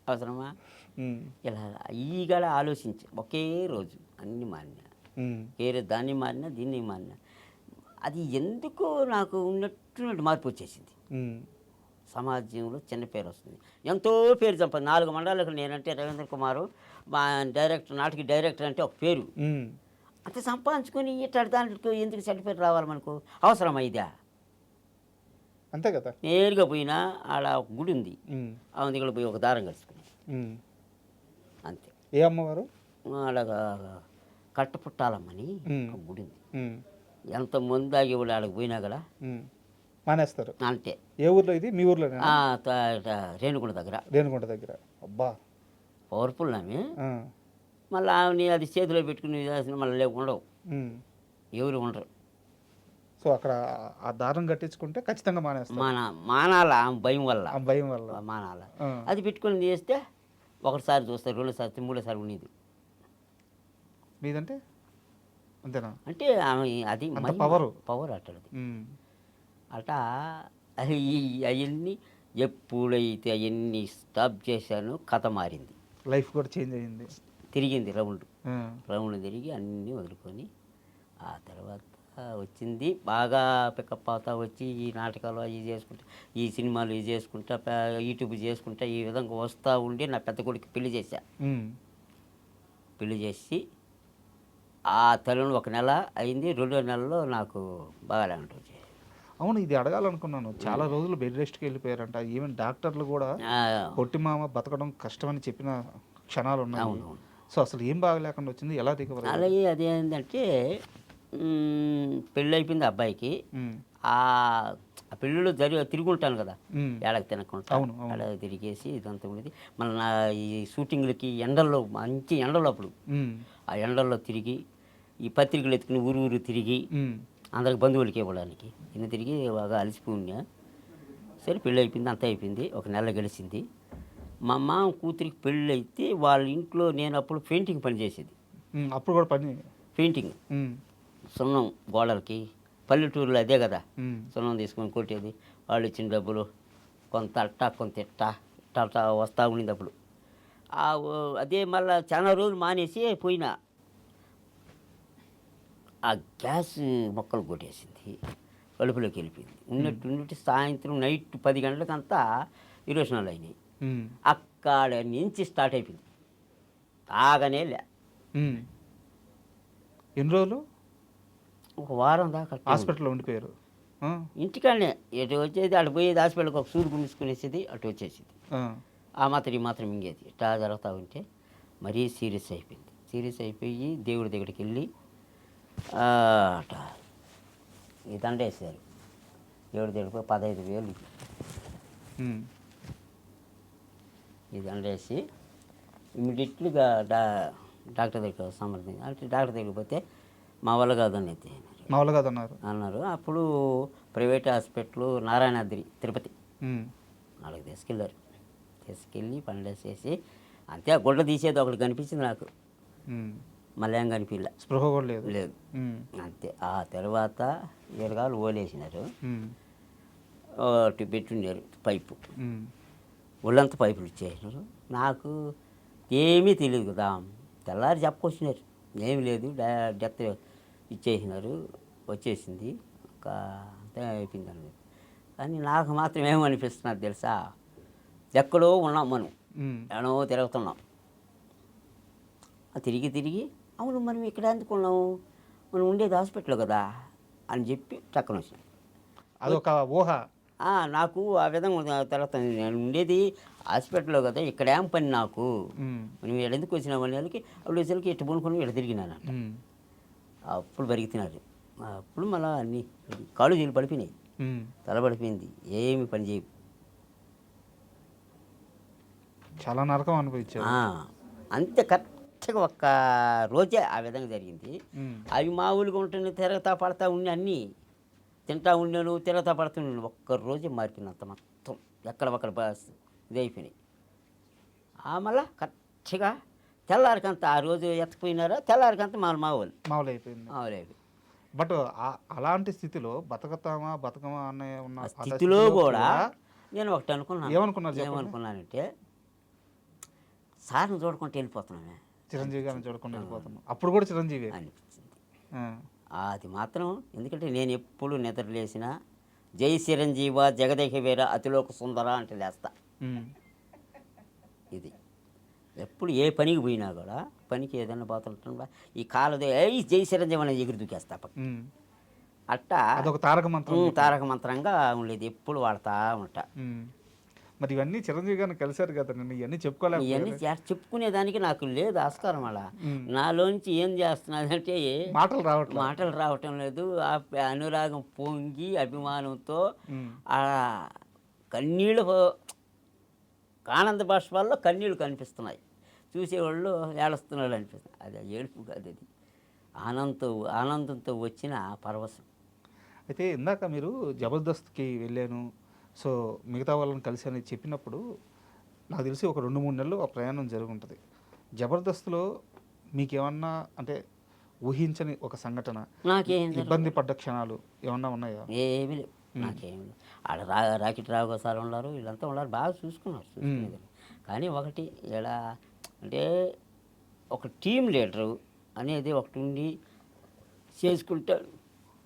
అవసరమా? ఇలా ఈగల ఆలోచించి ఒకే రోజు అన్ని మారినా, వేరే దాన్ని మారినా దీన్ని మారినా, అది ఎందుకో నాకు ఉన్నటువంటి మార్పు వచ్చేసింది. సమాజంలో చిన్న పేరు వస్తుంది, ఎంతో పేరు సంపద. 4 మండలాలకు నేనంటే రవీంద్ర కుమారు, మా డైరెక్టర్, నాటికి డైరెక్టర్ అంటే ఒక పేరు. అంత సంపాదించుకొని ఇట్లాంటి దాంట్లో ఎందుకు చెడ్డ పేరు రావాలి మనకు? అవసరమా ఇదా? అంతే కదా. నేరుగా పోయినా ఆడ ఒక గుడి ఉంది, ఆమె దగ్గర పోయి ఒక దారం కలుసుకుని అంతే. ఏ అమ్మవారు? అలాగా కట్టపుట్టాలమ్మని ఒక గుడి ఉంది. ఎంత ముందాగి వాళ్ళు ఆడకు పోయినా కూడా మానేస్తారు అంటే. ఏ ఊర్లో ఇది? మీ ఊర్లో? రేణుగుంట దగ్గర. రేణుగుంట దగ్గర. అబ్బా, పవర్ఫుల్ ఆమె. మళ్ళీ ఆమెని అది చేతిలో పెట్టుకుని మళ్ళీ ఉండవు, ఎవరు ఉండరు. సో అక్కడ ఆ దారం కట్టించుకుంటే ఖచ్చితంగా మానేస్తారు. మానాల భయం వల్ల. భయం వల్ల మానాల. అది పెట్టుకొని చేస్తే ఒకటిసారి చూస్తారు, 2సారి 3సారి ఉండేది. మీదంటే అంతేనా? అంటే ఆమె అది పవర్ అట్టది. అట్టా అవన్నీ ఎప్పుడైతే అవన్నీ స్టాప్ చేశానో కథ మారింది, లైఫ్ కూడా చేంజ్ అయ్యింది. తిరిగింది రౌండ్ తిరిగి అన్నీ వదులుకొని ఆ తర్వాత వచ్చింది బాగా పికప్ అవుతా వచ్చి ఈ నాటకాలు అవి చేసుకుంటా, ఈ సినిమాలు ఇవి చేసుకుంటా, యూట్యూబ్ చేసుకుంటా, ఈ విధంగా వస్తూ ఉండి నా పెద్ద కొడుకు పెళ్లి చేశా. పెళ్లి చేసి ఆ తల్లిని 1 నెల అయింది, 2వ నెలలో నాకు బాగాలే ఉంటుంది. అవును, ఇది అడగాలనుకున్నాను. చాలా రోజులు బెడ్ రెస్ట్కి వెళ్ళిపోయారంట. ఈవెన్ డాక్టర్లు కూడా పొట్టి మామ బతకడం కష్టమని చెప్పిన క్షణాలు ఉన్నాయి. సో అసలు ఏం బాగలేకుండా వచ్చింది, ఎలా రికవర్? అలాగే అదేంటంటే పెళ్ళి అయిపోయింది అబ్బాయికి. ఆ పెళ్ళిలో తిరుగుంటాను కదా, ఉమ్. ఏడకి తినకుండా అవును, అవును. ఏడ తిరిగేసి ఇదంతా ఉండేది. మళ్ళీ నా ఈ షూటింగ్లకి ఎండల్లో, మంచి ఎండలో అప్పుడు ఉమ్. ఆ ఎండల్లో తిరిగి ఈ పత్రికలు ఎత్తుకుని ఊరు ఊరు తిరిగి ఉమ్. అందరికి బంధువులకి ఇవ్వడానికి ఇన్ని తిరిగి బాగా అలసిపోయినా. సరే పెళ్ళి అయిపోయింది, అంతా అయిపోయింది. ఒక నెల గడిచింది. మా మామ కూతురికి పెళ్ళి అయితే వాళ్ళ ఇంట్లో నేను అప్పుడు పెయింటింగ్ పని చేసేది. ఉమ్. అప్పుడు కూడా పని. పెయింటింగ్ ఉమ్. సున్నం గోడలకి, పల్లెటూరులో అదే కదా, ఉమ్. సున్నం తీసుకొని కొట్టేది. వాళ్ళు ఇచ్చిన డబ్బులు కొంత అట్ట కొంత ఇట్ట వస్తూ ఉండింది అప్పుడు. అదే మళ్ళీ చాలా రోజులు మానేసి పోయినా. ఆ గ్యాస్ మొక్కలు కొట్టేసింది, కడుపులోకి వెళ్ళిపోయింది. ఉన్నట్టు సాయంత్రం నైట్ 10 గంటలకంతా ఇరోషనాలు అయినాయి. ఉమ్. అక్కడ నుంచి స్టార్ట్ అయిపోయింది, ఆగనే లే. ఉమ్. ఎన్ని రోజులు ఒక వారం దాకా అట్టే ఉంది. హాస్పిటల్లో ఉండిపోయారు? ఆ. ఇంటికాడనే ఎటు వచ్చేది అటు పోయేది, హాస్పిటల్కి ఒక సూరు గుంజుకునేసేది, అటు వచ్చేసేది. ఆ. ఆ మాత్రం ఈ మాత్రం మింగేది. ఇట్లా జరుగుతూ ఉంటే మరీ సీరియస్ అయిపోయింది. సీరియస్ అయిపోయి దేవుడి దగ్గరికి వెళ్ళి అట ఈ దండ వేసారు. దేవుడి దగ్గరికి 15,000 ఉమ్. ఈ దండ వేసి ఇమ్మీడియట్లీగా డాక్టర్ దగ్గర సంప్రదించి, అంటే డాక్టర్ దగ్గరికి పోతే మా వల్ల కాదని అయితే మామూలు కాదన్నారు. అన్నారు. అప్పుడు ప్రైవేట్ హాస్పిటల్ నారాయణాద్రి తిరుపతి ఉమ్. వాళ్ళకి తీసుకెళ్ళారు. తీసుకెళ్ళి పండేసేసి అంతే, ఆ గుడ్డ తీసేది ఒకటి కనిపించింది నాకు, ఉమ్. మళ్ళీ ఏం కనిపించలే. స్పృహ కూడా లేదు. లేదు ఉమ్. అంతే. ఆ తర్వాత ఎరగాలు ఓలేసినారు, ఉమ్. అటు పెట్టుండారు పైపు, ఉమ్. ఒళ్ళంతా పైపులు ఇచ్చేసినారు. నాకు ఏమీ తెలియదు కదా, తెల్లారి చెప్పొచ్చినారు ఏమి లేదు, డెత్ ఇచ్చేసినారు, వచ్చేసింది, ఒక అంతే అయిపోయింది అన్నది. కానీ నాకు మాత్రం ఏమనిపిస్తున్నది తెలుసా, ఎక్కడో ఉన్నాం మనం, ఉమ్. ఎక్కడో తిరుగుతున్నాం. తిరిగి తిరిగి అవును మనం ఇక్కడ ఎందుకున్నాము, మనం ఉండేది హాస్పిటల్ కదా అని చెప్పి చక్కన వచ్చినాం. అదొక ఊహ. నాకు ఆ విధంగా తర్వాత నేను ఉండేది హాస్పిటల్లో కదా, ఇక్కడ ఏం పని నాకు, ఉమ్. మనం ఇక్కడ ఎందుకు వచ్చినామని వాళ్ళకి అప్పుడు వచ్చేసరికి ఇటు పూనుకొని ఇక్కడ తిరిగినాను. ఉమ్. అప్పుడు బరిగితినారు. అప్పుడు మళ్ళీ అన్నీ కాళ్ళు చేతులు పడిపోయినాయి, ఉమ్. తల పడిపోయింది, ఏమి పని చేయ. చాలా నరకం అనిపించారు. అంతే కరెక్ట్గా ఒక్క రోజే ఆ విధంగా జరిగింది. ఉమ్. అవి మామూలుగా ఉంటుంది, తిరగతా పడతా ఉండి అన్నీ తింటా ఉన్నాను, తిరగతా పడుతున్నాను. ఒక్కరోజే మారిపోయినంత మొత్తం ఎక్కడ ఇది అయిపోయినాయి. మళ్ళా కరెక్ట్గా తెల్లారికంత ఆ రోజు ఎత్తపోయినారా, తెల్లారికంత మామూలు మామూలు అయిపోయింది. మామూలు. బట్ అలాంటి స్థితిలో బతకమా అనే ఉన్న ఆ స్థితిలో కూడా నేను ఒకటి ఏమనుకున్నారు చెప్పండి? ఏమనుకున్నానంటే సార్ని చూడకుండా వెళ్ళిపోతున్నానే, చిరంజీవి గారిని చూడకుండా వెళ్ళిపోతున్నాం. అప్పుడు కూడా చిరంజీవి అనిపించింది. ఆ. అది మాత్రం ఎందుకంటే నేను ఎప్పుడు నిద్రలేసిన జై చిరంజీవ జగదేక వీర అతిలోక సుందర అంటే లేస్తా. ఉమ్. ఇది ఎప్పుడు ఏ పనికి పోయినా కూడా, పనికి ఏదైనా పోతుంటా ఈ కాలదే జై చిరంజీవి అనేది ఎగురు దూకేస్తా పక్క. ఉమ్. అట్టా అదొక తారక మంత్రం. తారక మంత్రంగా ఉండేది, ఎప్పుడు వాడుతూ ఉంటా. ఉమ్. మరి ఇవన్నీ చిరంజీవి గారిని కలిశారు కదా, నేను ఇవన్నీ ఇవన్నీ చెప్పుకోలేకపోయాను. చెప్పుకునేదానికి నాకు లేదు ఆస్కారం. అలా ఉమ్. నాలోంచి ఏం చేస్తున్నదంటే మాటలు రావటం లేదు. ఆ అనురాగం పొంగి అభిమానంతో ఉమ్. ఆ కన్నీళ్ళు, ఆనంద బాష్పాల్లో కన్నీళ్ళు కనిపిస్తున్నాయి, చూసేవాళ్ళు ఏడుస్తున్నాడు అనిపిస్తుంది. అది ఏడుపు కాదు, అది ఆనందంతో వచ్చిన పరవశం. అయితే ఇందాక మీరు జబర్దస్త్కి వెళ్ళాను, సో మిగతా వాళ్ళని కలిసి అని చెప్పినప్పుడు నాకు తెలిసి ఒక 2-3 నెలలు ఆ ప్రయాణం జరిగి ఉంటుంది. జబర్దస్త్లో మీకేమన్నా అంటే ఊహించని ఒక సంఘటన, నాకేం ఇబ్బంది పడ్డ క్షణాలు ఏమన్నా ఉన్నాయా? ఏమీ లేవు, నాకేమీ లేవు. ఆడ రాకెట్ రావు సార్ ఉన్నారు, వీళ్ళంతా ఉన్నారు, బాగా చూసుకునేది. కానీ ఒకటి ఇలా అంటే ఒక టీం లీడరు అనేది ఒకటి ఉండి చేసుకుంటాడు.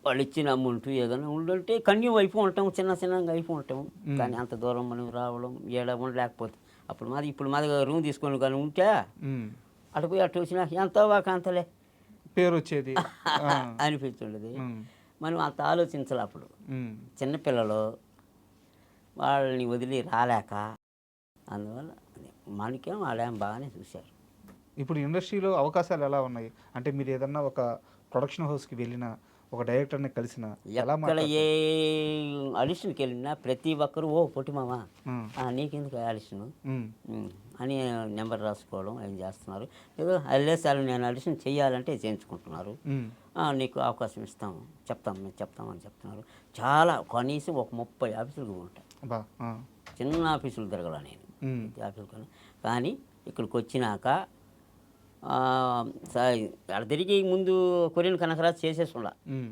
వాళ్ళు ఇచ్చిన అమౌంట్ ఏదైనా ఉండుంటే కన్యం అయిపోయి ఉంటాం, చిన్నగా అయిపోయి ఉంటాం. కానీ అంత దూరం మనం రావడం లేకపోతే ఇప్పుడు మాది రూమ్ తీసుకొని కానీ ఉంటే అటు పోయి అటు వచ్చినా ఎంతో అంతలే పేరు వచ్చేది అనిపించుండేది. మనం అంత ఆలోచించాలి అప్పుడు. చిన్నపిల్లలు వాళ్ళని వదిలి రాలేక, అందువల్ల మనకేం వాళ్ళేం బాగానే చూశారు. ఇప్పుడు ఇండస్ట్రీలో అవకాశాలు ఎలా ఉన్నాయి అంటే, మీరు ఏదన్నా ఒక ప్రొడక్షన్ హౌస్కి వెళ్ళినా ఒక డైరెక్టర్ని కలిసిన ఎలా ఎక్కడ ఏ మాట్లాడతారు? ఆడిషన్కి వెళ్ళినా ప్రతి ఒక్కరు ఓ పొట్టి మామ ఉమ్, నీకెందుకు ఆడిషను ఉమ్, అని నెంబర్ రాసుకోవడం ఏం చేస్తున్నారు. ఏదో అల్లేసారి నేను ఆడిషన్ చేయాలంటే చేయించుకుంటున్నారు. ఉమ్, నీకు అవకాశం ఇస్తాము, మేము చెప్తామని చెప్తున్నారు. చాలా కనీసం ఒక 30 ఆఫీసులకు ఉంటాయి. బా చిన్న ఆఫీసులు తిరగల నేను, ఉమ్, ప్రతి ఆఫీసులు. కానీ ఇక్కడికి వచ్చినాక అక్కడ తిరిగి ముందు కొరియన్ కనకరాజు చేసేసుండా, ఉమ్,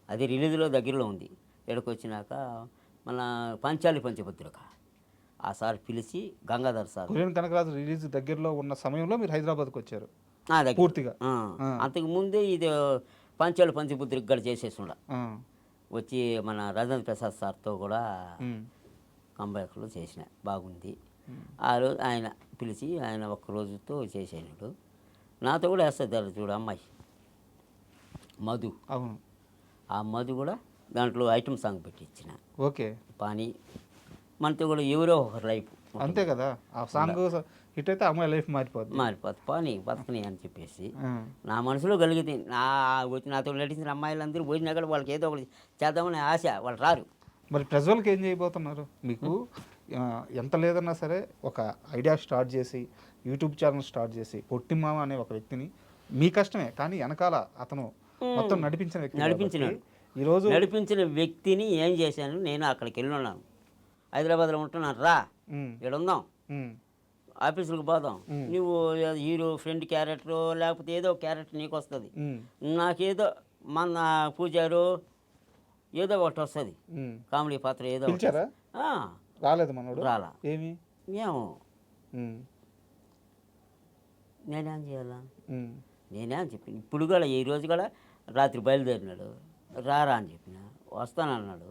అది రిలీజ్లో దగ్గరలో ఉంది. ఇక్కడికి వచ్చినాక మన పంచాలి పంచభద్రిక ఆ సార్ పిలిచి Gangadhar sir Korean Kanakaraju release దగ్గరలో ఉన్న సమయంలో మీరు హైదరాబాద్కి వచ్చారు నా దగ్గర పూర్తిగా? అంతకు ముందే ఇది పంచాలి పంచభద్రిక కూడా చేసేసుండా. ఆ, వచ్చి మన రాజేంద్ర ప్రసాద్ సార్తో కూడా ఉమ్, కంబ్యాక్లో చేసిన బాగుంది. ఆ రోజు ఆయన పిలిచి ఆయన ఒక్క రోజుతో చేసేనాడు. నాతో కూడా వేస్తుంది చూడు అమ్మాయి మధు, అవును, ఆ మధు కూడా దాంట్లో ఐటమ్ సాంగ్ పెట్టి ఇచ్చిన ఓకే, పానీ. మనతో కూడా ఎవరో ఒకరు లైఫ్ అంతే కదా. ఆ సాంగ్ హిట్ అయితే అమ్మాయి లైఫ్ మారిపోద్ది. మారిపోతుంది, పానీ బతకని అని చెప్పేసి ఆ, నా మనసులో కలిగితే వచ్చి నాతో నటించిన అమ్మాయిలందరూ పోయినా కూడా వాళ్ళకి ఏదో ఒకటి చేద్దామని ఆశ, వాళ్ళు రారు. మరి ప్రజ్వల్కి ఏం చేయబోతున్నారు? మీకు ఎంత లేదన్నా సరే ఒక ఐడియా స్టార్ట్ చేసి యూట్యూబ్ ఛానల్ స్టార్ట్ చేసి పొట్టిమామ అనే ఒక వ్యక్తిని, మీ కష్టమే కానీ వెనకాల అతను మొత్తం నడిపించిన వ్యక్తి నడిపించినాడు. కాబట్టి ఈరోజు నడిపించిన వ్యక్తిని ఏం చేశాను, నేను అక్కడికి వెళ్ళి ఉన్నాను, హైదరాబాద్లో ఉంటున్నాను, రా ఉమ్, ఇక్కడ ఉందాం, ఉమ్, ఆఫీసులకు పోదాం, నువ్వు హీరో ఫ్రెండ్ క్యారెక్టర్ లేకపోతే ఏదో క్యారెక్టర్ నీకు వస్తుంది, ఉమ్, నాకేదో మన పూజారు ఏదో ఒకటి వస్తుంది, ఉమ్. కామెడీ పాత్ర ఏదో ఒకటి. పిలిచారా? రాలేదు మనోడు. రాలా. ఏమి? ఏమో ఉమ్, నేనేం చేయాలా, ఉమ్, నేనేం చెప్పిన. ఇప్పుడు కూడా ఈ రోజు కూడా రాత్రి బయలుదేరినాడు, రారా అని చెప్పిన, వస్తానన్నాడు,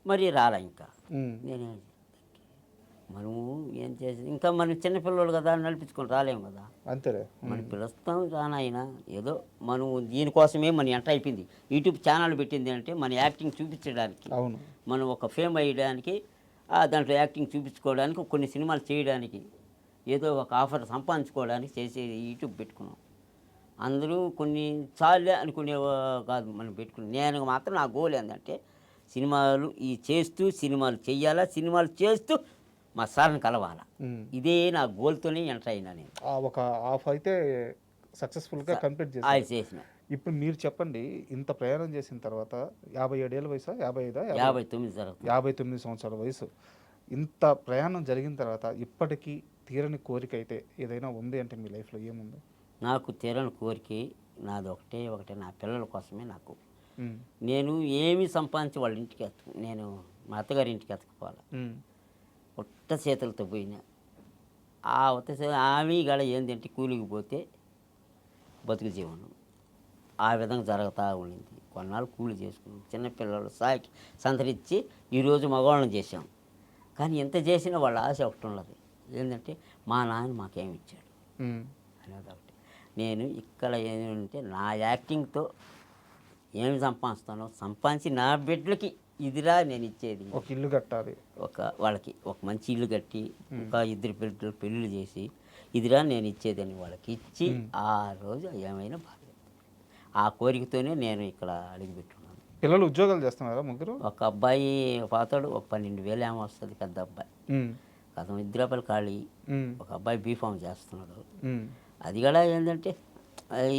మరి రాలా. ఇంకా ఉమ్, నేనేం మనము ఏం చేసి ఇంకా మనం చిన్నపిల్లలు కదా నడిపించుకొని రాలేము కదా. అంతేలే. మనం పిలుస్తాం రానాయన, ఏదో మనం దీనికోసమే మన ఎంటర్ అయిపోయింది. యూట్యూబ్ ఛానల్ పెట్టింది అంటే మన యాక్టింగ్ చూపించడానికి, అవును, మనం ఒక ఫేమ్ అయ్యడానికి, దాంట్లో యాక్టింగ్ చూపించుకోవడానికి, కొన్ని సినిమాలు చేయడానికి, ఏదో ఒక ఆఫర్ సంపాదించుకోవడానికి చేసే యూట్యూబ్ పెట్టుకున్నాం. అందరూ కొన్ని చాలే అనుకునే కాదు మనం పెట్టుకున్నాం. నేను మాత్రం నా గోల్ ఏంటంటే సినిమాలు చేస్తూ సినిమాలు చెయ్యాలా, సినిమాలు చేస్తూ మా సార్ని కలవాలా. ఉమ్. ఇదే నా గోల్తోనే ఎంటర్ అయినా నేను. ఒక హాఫ్ అయితే సక్సెస్ఫుల్గా కంప్లీట్ చేసి ఆయన చేసిన ఇప్పుడు మీరు చెప్పండి, ఇంత ప్రయాణం చేసిన తర్వాత 57 ఏళ్ళ వయసు, 55, 59 జరుగుతుంది. 59 సంవత్సరాల వయసు, ఇంత ప్రయాణం జరిగిన తర్వాత ఇప్పటికీ తీరని కోరిక అయితే ఏదైనా ఉంది అంటే మీ లైఫ్లో ఏముంది? నాకు తీరని కోరిక నాది ఒకటే, నా పిల్లల కోసమే. నాకు ఉమ్, నేను ఏమి సంపాదించి వాళ్ళ ఇంటికి నేను మా అత్తగారి ఇంటికి ఎత్తకపోవాలి, ఉమ్, ఒట్ట చేతులతో పోయినా. ఆ ఆమె గడ ఏంటంటే కూలికి పోతే బతుకు జీవనం ఆ విధంగా జరుగుతూ ఉండింది. కొన్నాళ్ళు కూలి చేసుకున్నాం, చిన్నపిల్లలు సాకి సంతరించి ఈరోజు మగవాళ్ళని చేసాం. కానీ ఎంత చేసినా వాళ్ళ ఆశ ఒకటి ఉన్నది, ఏంటంటే మా నాన్న మాకేమి ఇచ్చాడు ఉమ్, అనేది ఒకటి. నేను ఇక్కడ ఏంటంటే నా యాక్టింగ్తో ఏమి సంపాదించి నా బిడ్డలకి ఇదిరా నేను ఇచ్చేది. ఒక ఇల్లు కట్టాలి, వాళ్ళకి ఒక మంచి ఇల్లు కట్టి, ఒక 2 బిడ్డలు పెళ్ళిళ్ళు చేసి, ఇదిరా నేను ఇచ్చేదని వాళ్ళకి ఇచ్చి ఆ రోజు ఏమైనా బాగా, ఆ కోరికతోనే నేను ఇక్కడ అడుగుపెట్టున్నాను. పిల్లలు ఉద్యోగాలు చేస్తున్నారా ముగ్గురు? ఒక అబ్బాయి పోతాడు, ఒక 12,000 ఏమో వస్తుంది పెద్ద అబ్బాయి. ఉమ్, అతను 2 రూపాయలు ఖాళీ. ఉమ్, ఒక అబ్బాయి బీఫామ్ చేస్తున్నాడు. ఉమ్, అది కూడా ఏంటంటే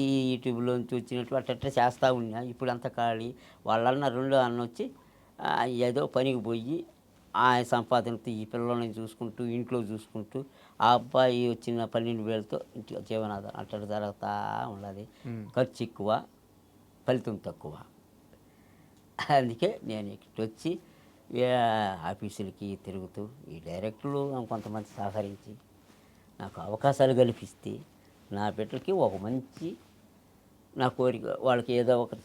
ఈ యూట్యూబ్లోంచి వచ్చినట్టు అట్ట చేస్తూ ఉన్నా. ఇప్పుడు అంతా ఖాళీ. వాళ్ళన్న 2 అన్న వచ్చి ఏదో పనికి పోయి ఆ సంపాదనతో ఈ పిల్లల్ని చూసుకుంటూ ఇంట్లో చూసుకుంటూ, ఆ అబ్బాయి వచ్చిన 12,000తో ఇంటి జీవనాధారం అట్ట జరుగుతూ ఉన్నది. ఖర్చు ఎక్కువ, ఫలితం తక్కువ. అందుకే నేను ఇక్కడికి వచ్చి ఆఫీసులకి తిరుగుతూ ఈ డైరెక్టర్లు కొంతమంది సహకరించి నాకు అవకాశాలు కల్పిస్తే నా బిడ్డలకి ఒక మంచి నా కోరిక, వాళ్ళకి ఏదో ఒకటి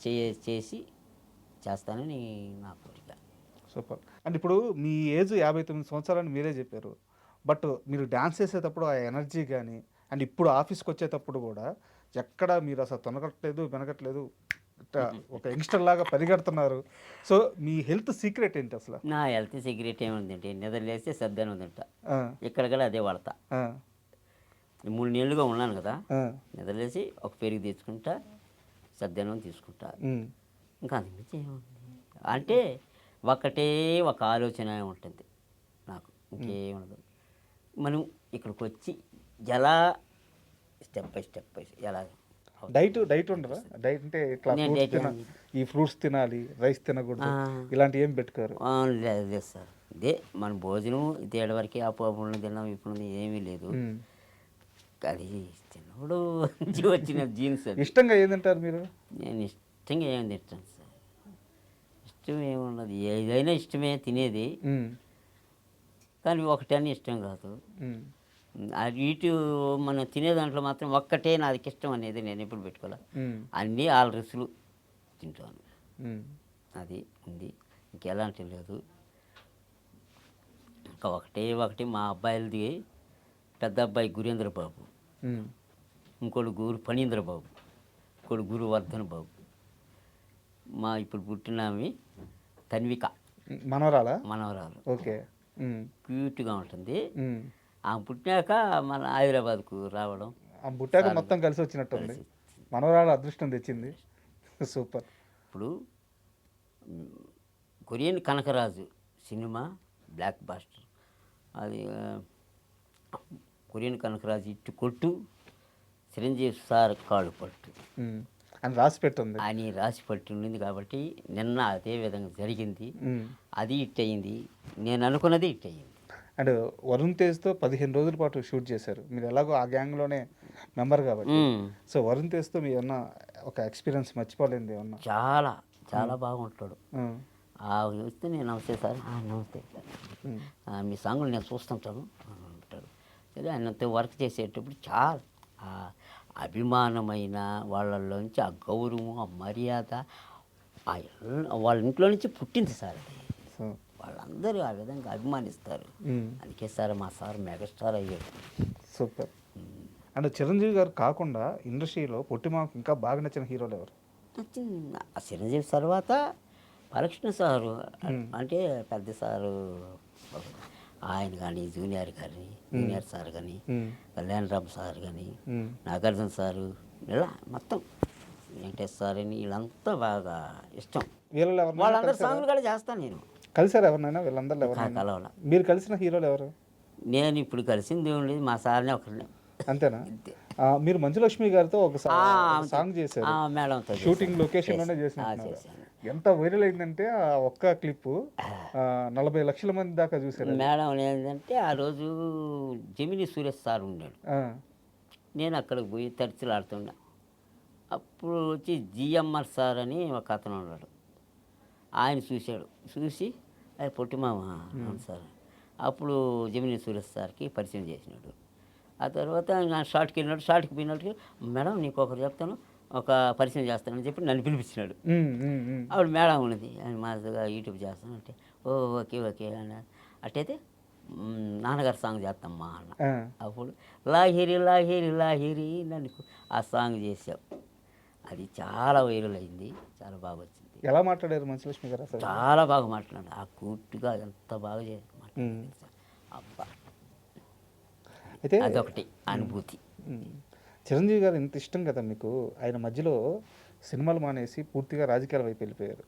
చేసి చేస్తానని నా కోరిక. సూపర్. అండ్ ఇప్పుడు మీ ఏజ్ 59 సంవత్సరాలని మీరే చెప్పారు, బట్ మీరు డ్యాన్స్ చేసేటప్పుడు ఆ ఎనర్జీ కానీ, అండ్ ఇప్పుడు ఆఫీస్కి వచ్చేటప్పుడు కూడా ఎక్కడ మీరు అసలు తొనగట్లేదు వెనకట్లేదు, ఒక యంగ్స్టర్ లాగా పరిగెడుతున్నారు. సో మీ హెల్త్ సీక్రెట్ ఏంటి అసలు? నా హెల్త్ సీక్రెట్ ఏముందంటే నిద్ర లేస్తే సర్దాను ఉందంట, ఆ, ఇక్కడ కూడా అదే వాడతా. ఆ, 3 నెలలుగా ఉన్నాను కదా, నిద్రలేసి ఒక పెరుగు తెచ్చుకుంటా, సర్దానం తీసుకుంటా. ఉమ్, ఇంకా అంతకుమించి ఏముంది అంటే ఒకటే ఒక ఆలోచన ఉంటుంది నాకు, ఇంకేముండదు. మనం ఇక్కడికి వచ్చి ఎలా స్టెప్ బై స్టెప్ ఎలా డైట్ ఉండరా? డైట్ అంటే ఇట్లా నేను ఫ్రూట్స్ డైట్ ఈ ఫ్రూట్స్ తినాలి, రైస్ తినకూడదు, ఇలాంటివి ఏం పెట్టుకోరు? లేదు లేదు సార్, ఇదే మన భోజనం తేడా వరకు అప్పుడు తిన్నాం, ఇప్పుడు ఏమీ లేదు. ఉమ్. అది చిన్నప్పుడు నుంచి వచ్చిన జీన్స్ అది. ఇష్టంగా ఏం తింటారు మీరు? నేను ఇష్టంగా ఏం తింటాను సార్, ఇష్టం ఏమున్నది, ఏదైనా ఇష్టమే తినేది, ఉమ్. కానీ ఒకటని ఇష్టం కాదు. ఉమ్. అది ఇటు మనం తినే దాంట్లో మాత్రం ఒక్కటే నాది ఇష్టం అనేది నేను ఎప్పుడు పెట్టుకోలే. ఉమ్. అన్నీ ఆల్ రుచులు తింటాను, ఉమ్. అది ఉంది, ఇంకెలాంటి లేదు. ఇంకా ఒకటి మా అబ్బాయిలది, పెద్ద అబ్బాయి గురేంద్ర బాబు, ఉమ్. ఇంకోటి గురు ఫణీంద్ర బాబు, ఇంకోటి గురువర్ధన్ బాబు. మా ఇప్పుడు పుట్టినవి తన్విక, మనవరాలా? మనవరాలు, ఓకే. ఉమ్. క్యూట్గా ఉంటుంది. ఉమ్. ఆమె పుట్టినాక మన హైదరాబాద్కు రావడం, ఆ బుట్టాక మొత్తం కలిసి వచ్చినట్టుంది. మనవరాలు అదృష్టం తెచ్చింది. సూపర్. ఇప్పుడు Korean Kanakaraju cinema blockbuster, అది కొరియన్ కనకరాజు ఇట్టు కొట్టు, చిరంజీవి సార్ కాళ్ళు పట్టు ఉమ్. అని రాసి పెట్టుంది. అని రాసి పట్టి ఉండింది కాబట్టి నిన్న అదే విధంగా జరిగింది. ఉమ్. అది హిట్ అయింది, నేను అనుకున్నది హిట్ అయింది. అండ్ వరుణ్ తేజ్తో 15 రోజుల పాటు షూట్ చేశారు. మీరు ఎలాగో ఆ గ్యాంగ్లోనే మెంబర్ కాబట్టి. సో వరుణ్ తేజ్తో మీ ఏమన్నా ఒక ఎక్స్పీరియన్స్ మర్చిపోలేంది ఏమన్నా? చాలా చాలా బాగుంటాడు. ఉమ్. వస్తే నేను నమస్తే సార్, నమస్తే సార్, ఉమ్. మీ సాంగులు నేను చూస్తుంటాను అని అంటాడు. సరే ఆయనతో వర్క్ చేసేటప్పుడు చాలా అభిమానమైన వాళ్ళలోంచి ఆ గౌరవం, ఆ మర్యాద, వాళ్ళ ఇంట్లో నుంచి పుట్టింది సార్ అది. సో వాళ్ళందరూ ఆ విధంగా అభిమానిస్తారు. అందుకే సార్ మా సార్ మెగాస్టార్ అయ్యాడు. సూపర్. అండ్ చిరంజీవి గారు కాకుండా ఇండస్ట్రీలో పొట్టిమాకు ఇంకా బాగా నచ్చిన హీరోలు ఎవరు? ఆ చిరంజీవి తర్వాత బాలకృష్ణ సారు, అంటే పెద్ద సారు ఆయన కానీ, జూనియర్ సార్ కానీ, కళ్యాణరామ్ సార్ కానీ, నాగార్జున సారు, ఇలా మొత్తం వెంకటేష్ సార్ అని వీళ్ళంతా బాగా ఇష్టం. వీళ్ళలో వాళ్ళందరూ సాంగ్లు కూడా చేస్తాను నేను. కలిసారు ఎవరినైనా? వీళ్ళందరిలో ఎవరు కలవాల. మీరు కలిసిన హీరోలు ఎవరు? నేను ఇప్పుడు కలిసింది ఏం లేదు, మా సార్నే ఒకరిని. అంతేనా? మీరు మంచులక్ష్మి గారితో ఒక సాంగ్ చేశారు, మేడంతో షూటింగ్ లొకేషన్లోనే చేసినట్టున్నారు. ఎంత వైరల్ అయిందంటే ఆ ఒక్క క్లిప్ 40 లక్షల మంది దాకా చూశారు. మేడం ఏంటంటే ఆ రోజు జమిని సురేష్ సార్ ఉన్నాడు, నేను అక్కడికి పోయి తరిచిలాడుతున్నా. అప్పుడు వచ్చి జిఎంఆర్ సార్ అని ఒక అతను ఉన్నాడు, ఆయన చూశాడు. చూసి అది పొట్టిమామ అవును సార్. అప్పుడు జమిని సురేష్ సార్కి పరిచయం చేసినాడు. ఆ తర్వాత షార్ట్కి వెళ్ళినాడు. షార్ట్కి పోయినట్టుగా మేడం నీకు ఒకరు చెప్తాను, ఒక పరిచయం చేస్తానని చెప్పి నన్ను పిలిపించినాడు. అప్పుడు మేడం ఉన్నది, ఆయన మాదిగా యూట్యూబ్ చేస్తాను అంటే, ఓ ఓకే ఓకే అన్నారు. అట్టయితే నాన్నగారు సాంగ్ చేస్తామ్మా అన్న. అప్పుడు లాహిరి లాహిరి లాహిరి నన్ను ఆ సాంగ్ చేసావు. అది చాలా వైరల్ అయింది, చాలా బాగా వచ్చింది. ఎలా మాట్లాడారు మంచులక్ష్మి గారు అసలు? చాలా బాగా మాట్లాడాడు, ఆ కూర్టుగా ఎంత బాగా మాట్లాడారు. అబ్బా, అయితే అదొకటి అనుభూతి. చిరంజీవి గారు ఇంత ఇష్టం కదా మీకు, ఆయన మధ్యలో సినిమాలు మానేసి పూర్తిగా రాజకీయాల వైపు వెళ్ళిపోయారు.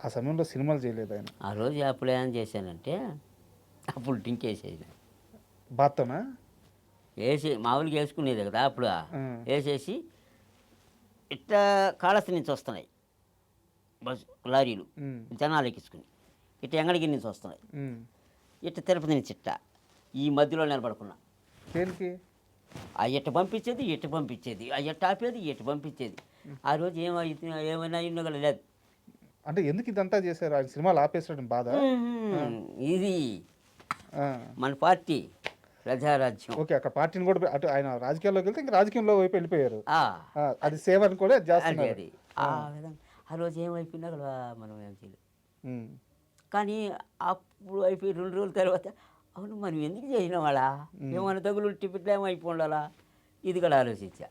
ఆ సమయంలో సినిమాలు చేయలేదు ఆయన. ఆ రోజు అప్పుడు ఏం చేశానంటే, అప్పుడు డ్రింక్ వేసేది బాత్తోనా మామూలుగా వేసుకునేది కదా, అప్పుడు వేసేసి ఇట్లా కాళహస్తి నుంచి వస్తున్నాయి బస్సు లారీలు, జనాలు ఎక్కించుకుని ఇట్లా ఎంగడిగిరి నుంచి వస్తున్నాయి, ఇట్లా తిరుపతి నుంచి ఇట్లా ఈ మధ్యలో నిలబడుకున్నా. దేనికి? ఆ ఎట్ట పంపించేది, ఎట్ట పంపించేది, ఆ ఎట్ట ఆపేది, ఎట్ట పంపించేది. ఆ రోజు ఏమైనా ఇన్నో లేదు. అంటే ఎందుకు ఇదంతా చేశారు? ఆయన సినిమాలు ఆపేసాడు బాధ? ఇది మన పార్టీ ప్రజారాజ్యం. ఓకే, అక్కడ పార్టీని కూడా అటు ఆయన రాజకీయాల్లోకి వెళ్తే ఇంకా రాజకీయంలో వైపు వెళ్ళిపోయారు. అది సేవ్ అని కూడా చేస్తున్నారు. అది ఆ విధంగా ఆ రోజు ఏమైపోయినా కూడా మనం ఏం చేయలేదు. కానీ అప్పుడు అయిపోయి 2 రోజుల తర్వాత అవును మనం ఎందుకు చేసిన వాళ్ళ ఏమైనా తగులు టికెట్లు ఏమైపోండాలా, ఇది కూడా ఆలోచించా.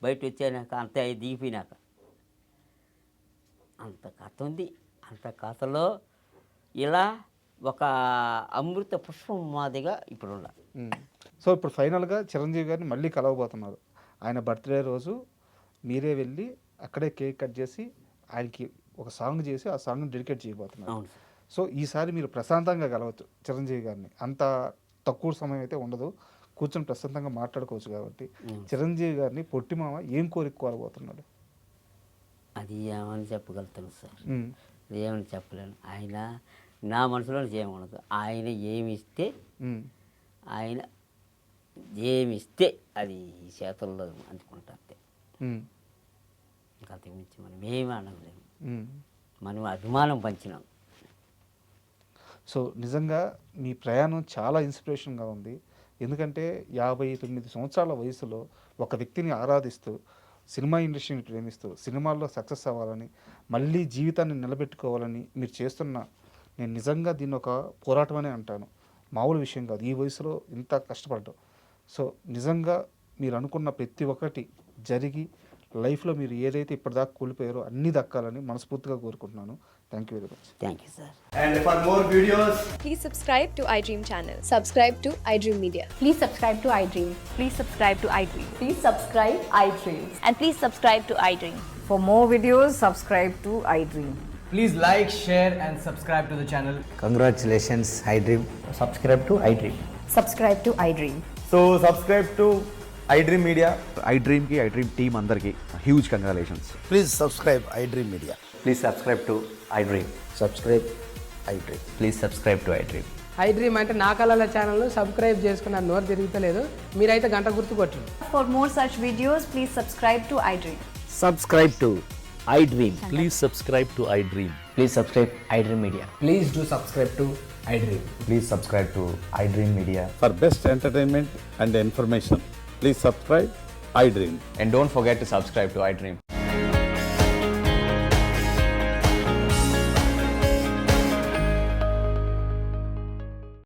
బయట వచ్చాక అంత దిగిపోయినాక అంత కథ ఉంది. అంత కథలో ఇలా ఒక అమృత పుష్పం మాదిగా ఇప్పుడు ఉండాలి. సో ఇప్పుడు ఫైనల్గా చిరంజీవి గారిని మళ్ళీ కలవబోతున్నారు. ఆయన బర్త్డే రోజు మీరే వెళ్ళి అక్కడే కేక్ కట్ చేసి ఆయనకి ఒక సాంగ్ చేసి ఆ సాంగ్ డెడికేట్ చేయబోతున్నారు. అవును సార్. సో ఈసారి మీరు ప్రశాంతంగా కలవచ్చు చిరంజీవి గారిని. అంత తక్కువ సమయం అయితే ఉండదు, కూర్చొని ప్రశాంతంగా మాట్లాడుకోవచ్చు. కాబట్టి చిరంజీవి గారిని పొట్టిమామ ఏం కోరుకోవాలబోతున్నాడు? అది ఏమని చెప్పగలుగుతాను సార్, ఉమ్, ఏమని చెప్పలేను. ఆయన నా మనసులో ఏముండదు. ఆయన ఏమి ఇస్తే ఉమ్, ఆయన ఏమి ఇస్తే అది చేతుల్లో అందుకుంటా అంతే. ఉమ్, ఇంకా అంతకుమించి మనం ఏమీ అనలేము. ఉమ్. మనం అభిమానం పంచినాం. సో నిజంగా మీ ప్రయాణం చాలా ఇన్స్పిరేషన్గా ఉంది. ఎందుకంటే 59 సంవత్సరాల వయసులో ఒక వ్యక్తిని ఆరాధిస్తూ, సినిమా ఇండస్ట్రీని ప్రేమిస్తూ, సినిమాల్లో సక్సెస్ అవ్వాలని, మళ్ళీ జీవితాన్ని నిలబెట్టుకోవాలని మీరు చేస్తున్న, నేను నిజంగా దీన్ని ఒక పోరాటం అనే అంటాను. మామూలు విషయం కాదు ఈ వయసులో ఇంత కష్టపడ్డం. సో నిజంగా మీరు అనుకున్న ప్రతి ఒక్కటి జరిగి లైఫ్లో మీరు ఏదైతే ఇప్పటిదాకా కోల్పోయారో అన్నీ దక్కాలని మనస్ఫూర్తిగా కోరుకుంటున్నాను. Thank you very much. Thank you sir. And for more videos, Please subscribe to iDream channel. Subscribe to iDream Media. Please subscribe to iDream. Please subscribe to iDream. Please subscribe iDream. And please subscribe to iDream. For more videos, subscribe to iDream. please like, share, and subscribe to the channel. Congratulations, iDream. Subscribe to iDream. Subscribe to iDream. So subscribe to iDream Media. iDream ki iDream team andarki huge congratulations. Please subscribe iDream Media. Please subscribe to iDream. Subscribe iDream. Please subscribe to iDream. iDream అంటే నా కళల ఛానల్ను సబ్స్క్రైబ్ చేసుకున్న నోరు తిరుగుతలేదు, మీరైతే గంట గుర్తు కొట్టండి. For more such videos, please subscribe to iDream. Subscribe to iDream. Please subscribe to iDream. Please subscribe iDream Media. Please do subscribe to iDream. Please subscribe to iDream Media. For best entertainment and information, please subscribe iDream. And don't forget to subscribe to iDream.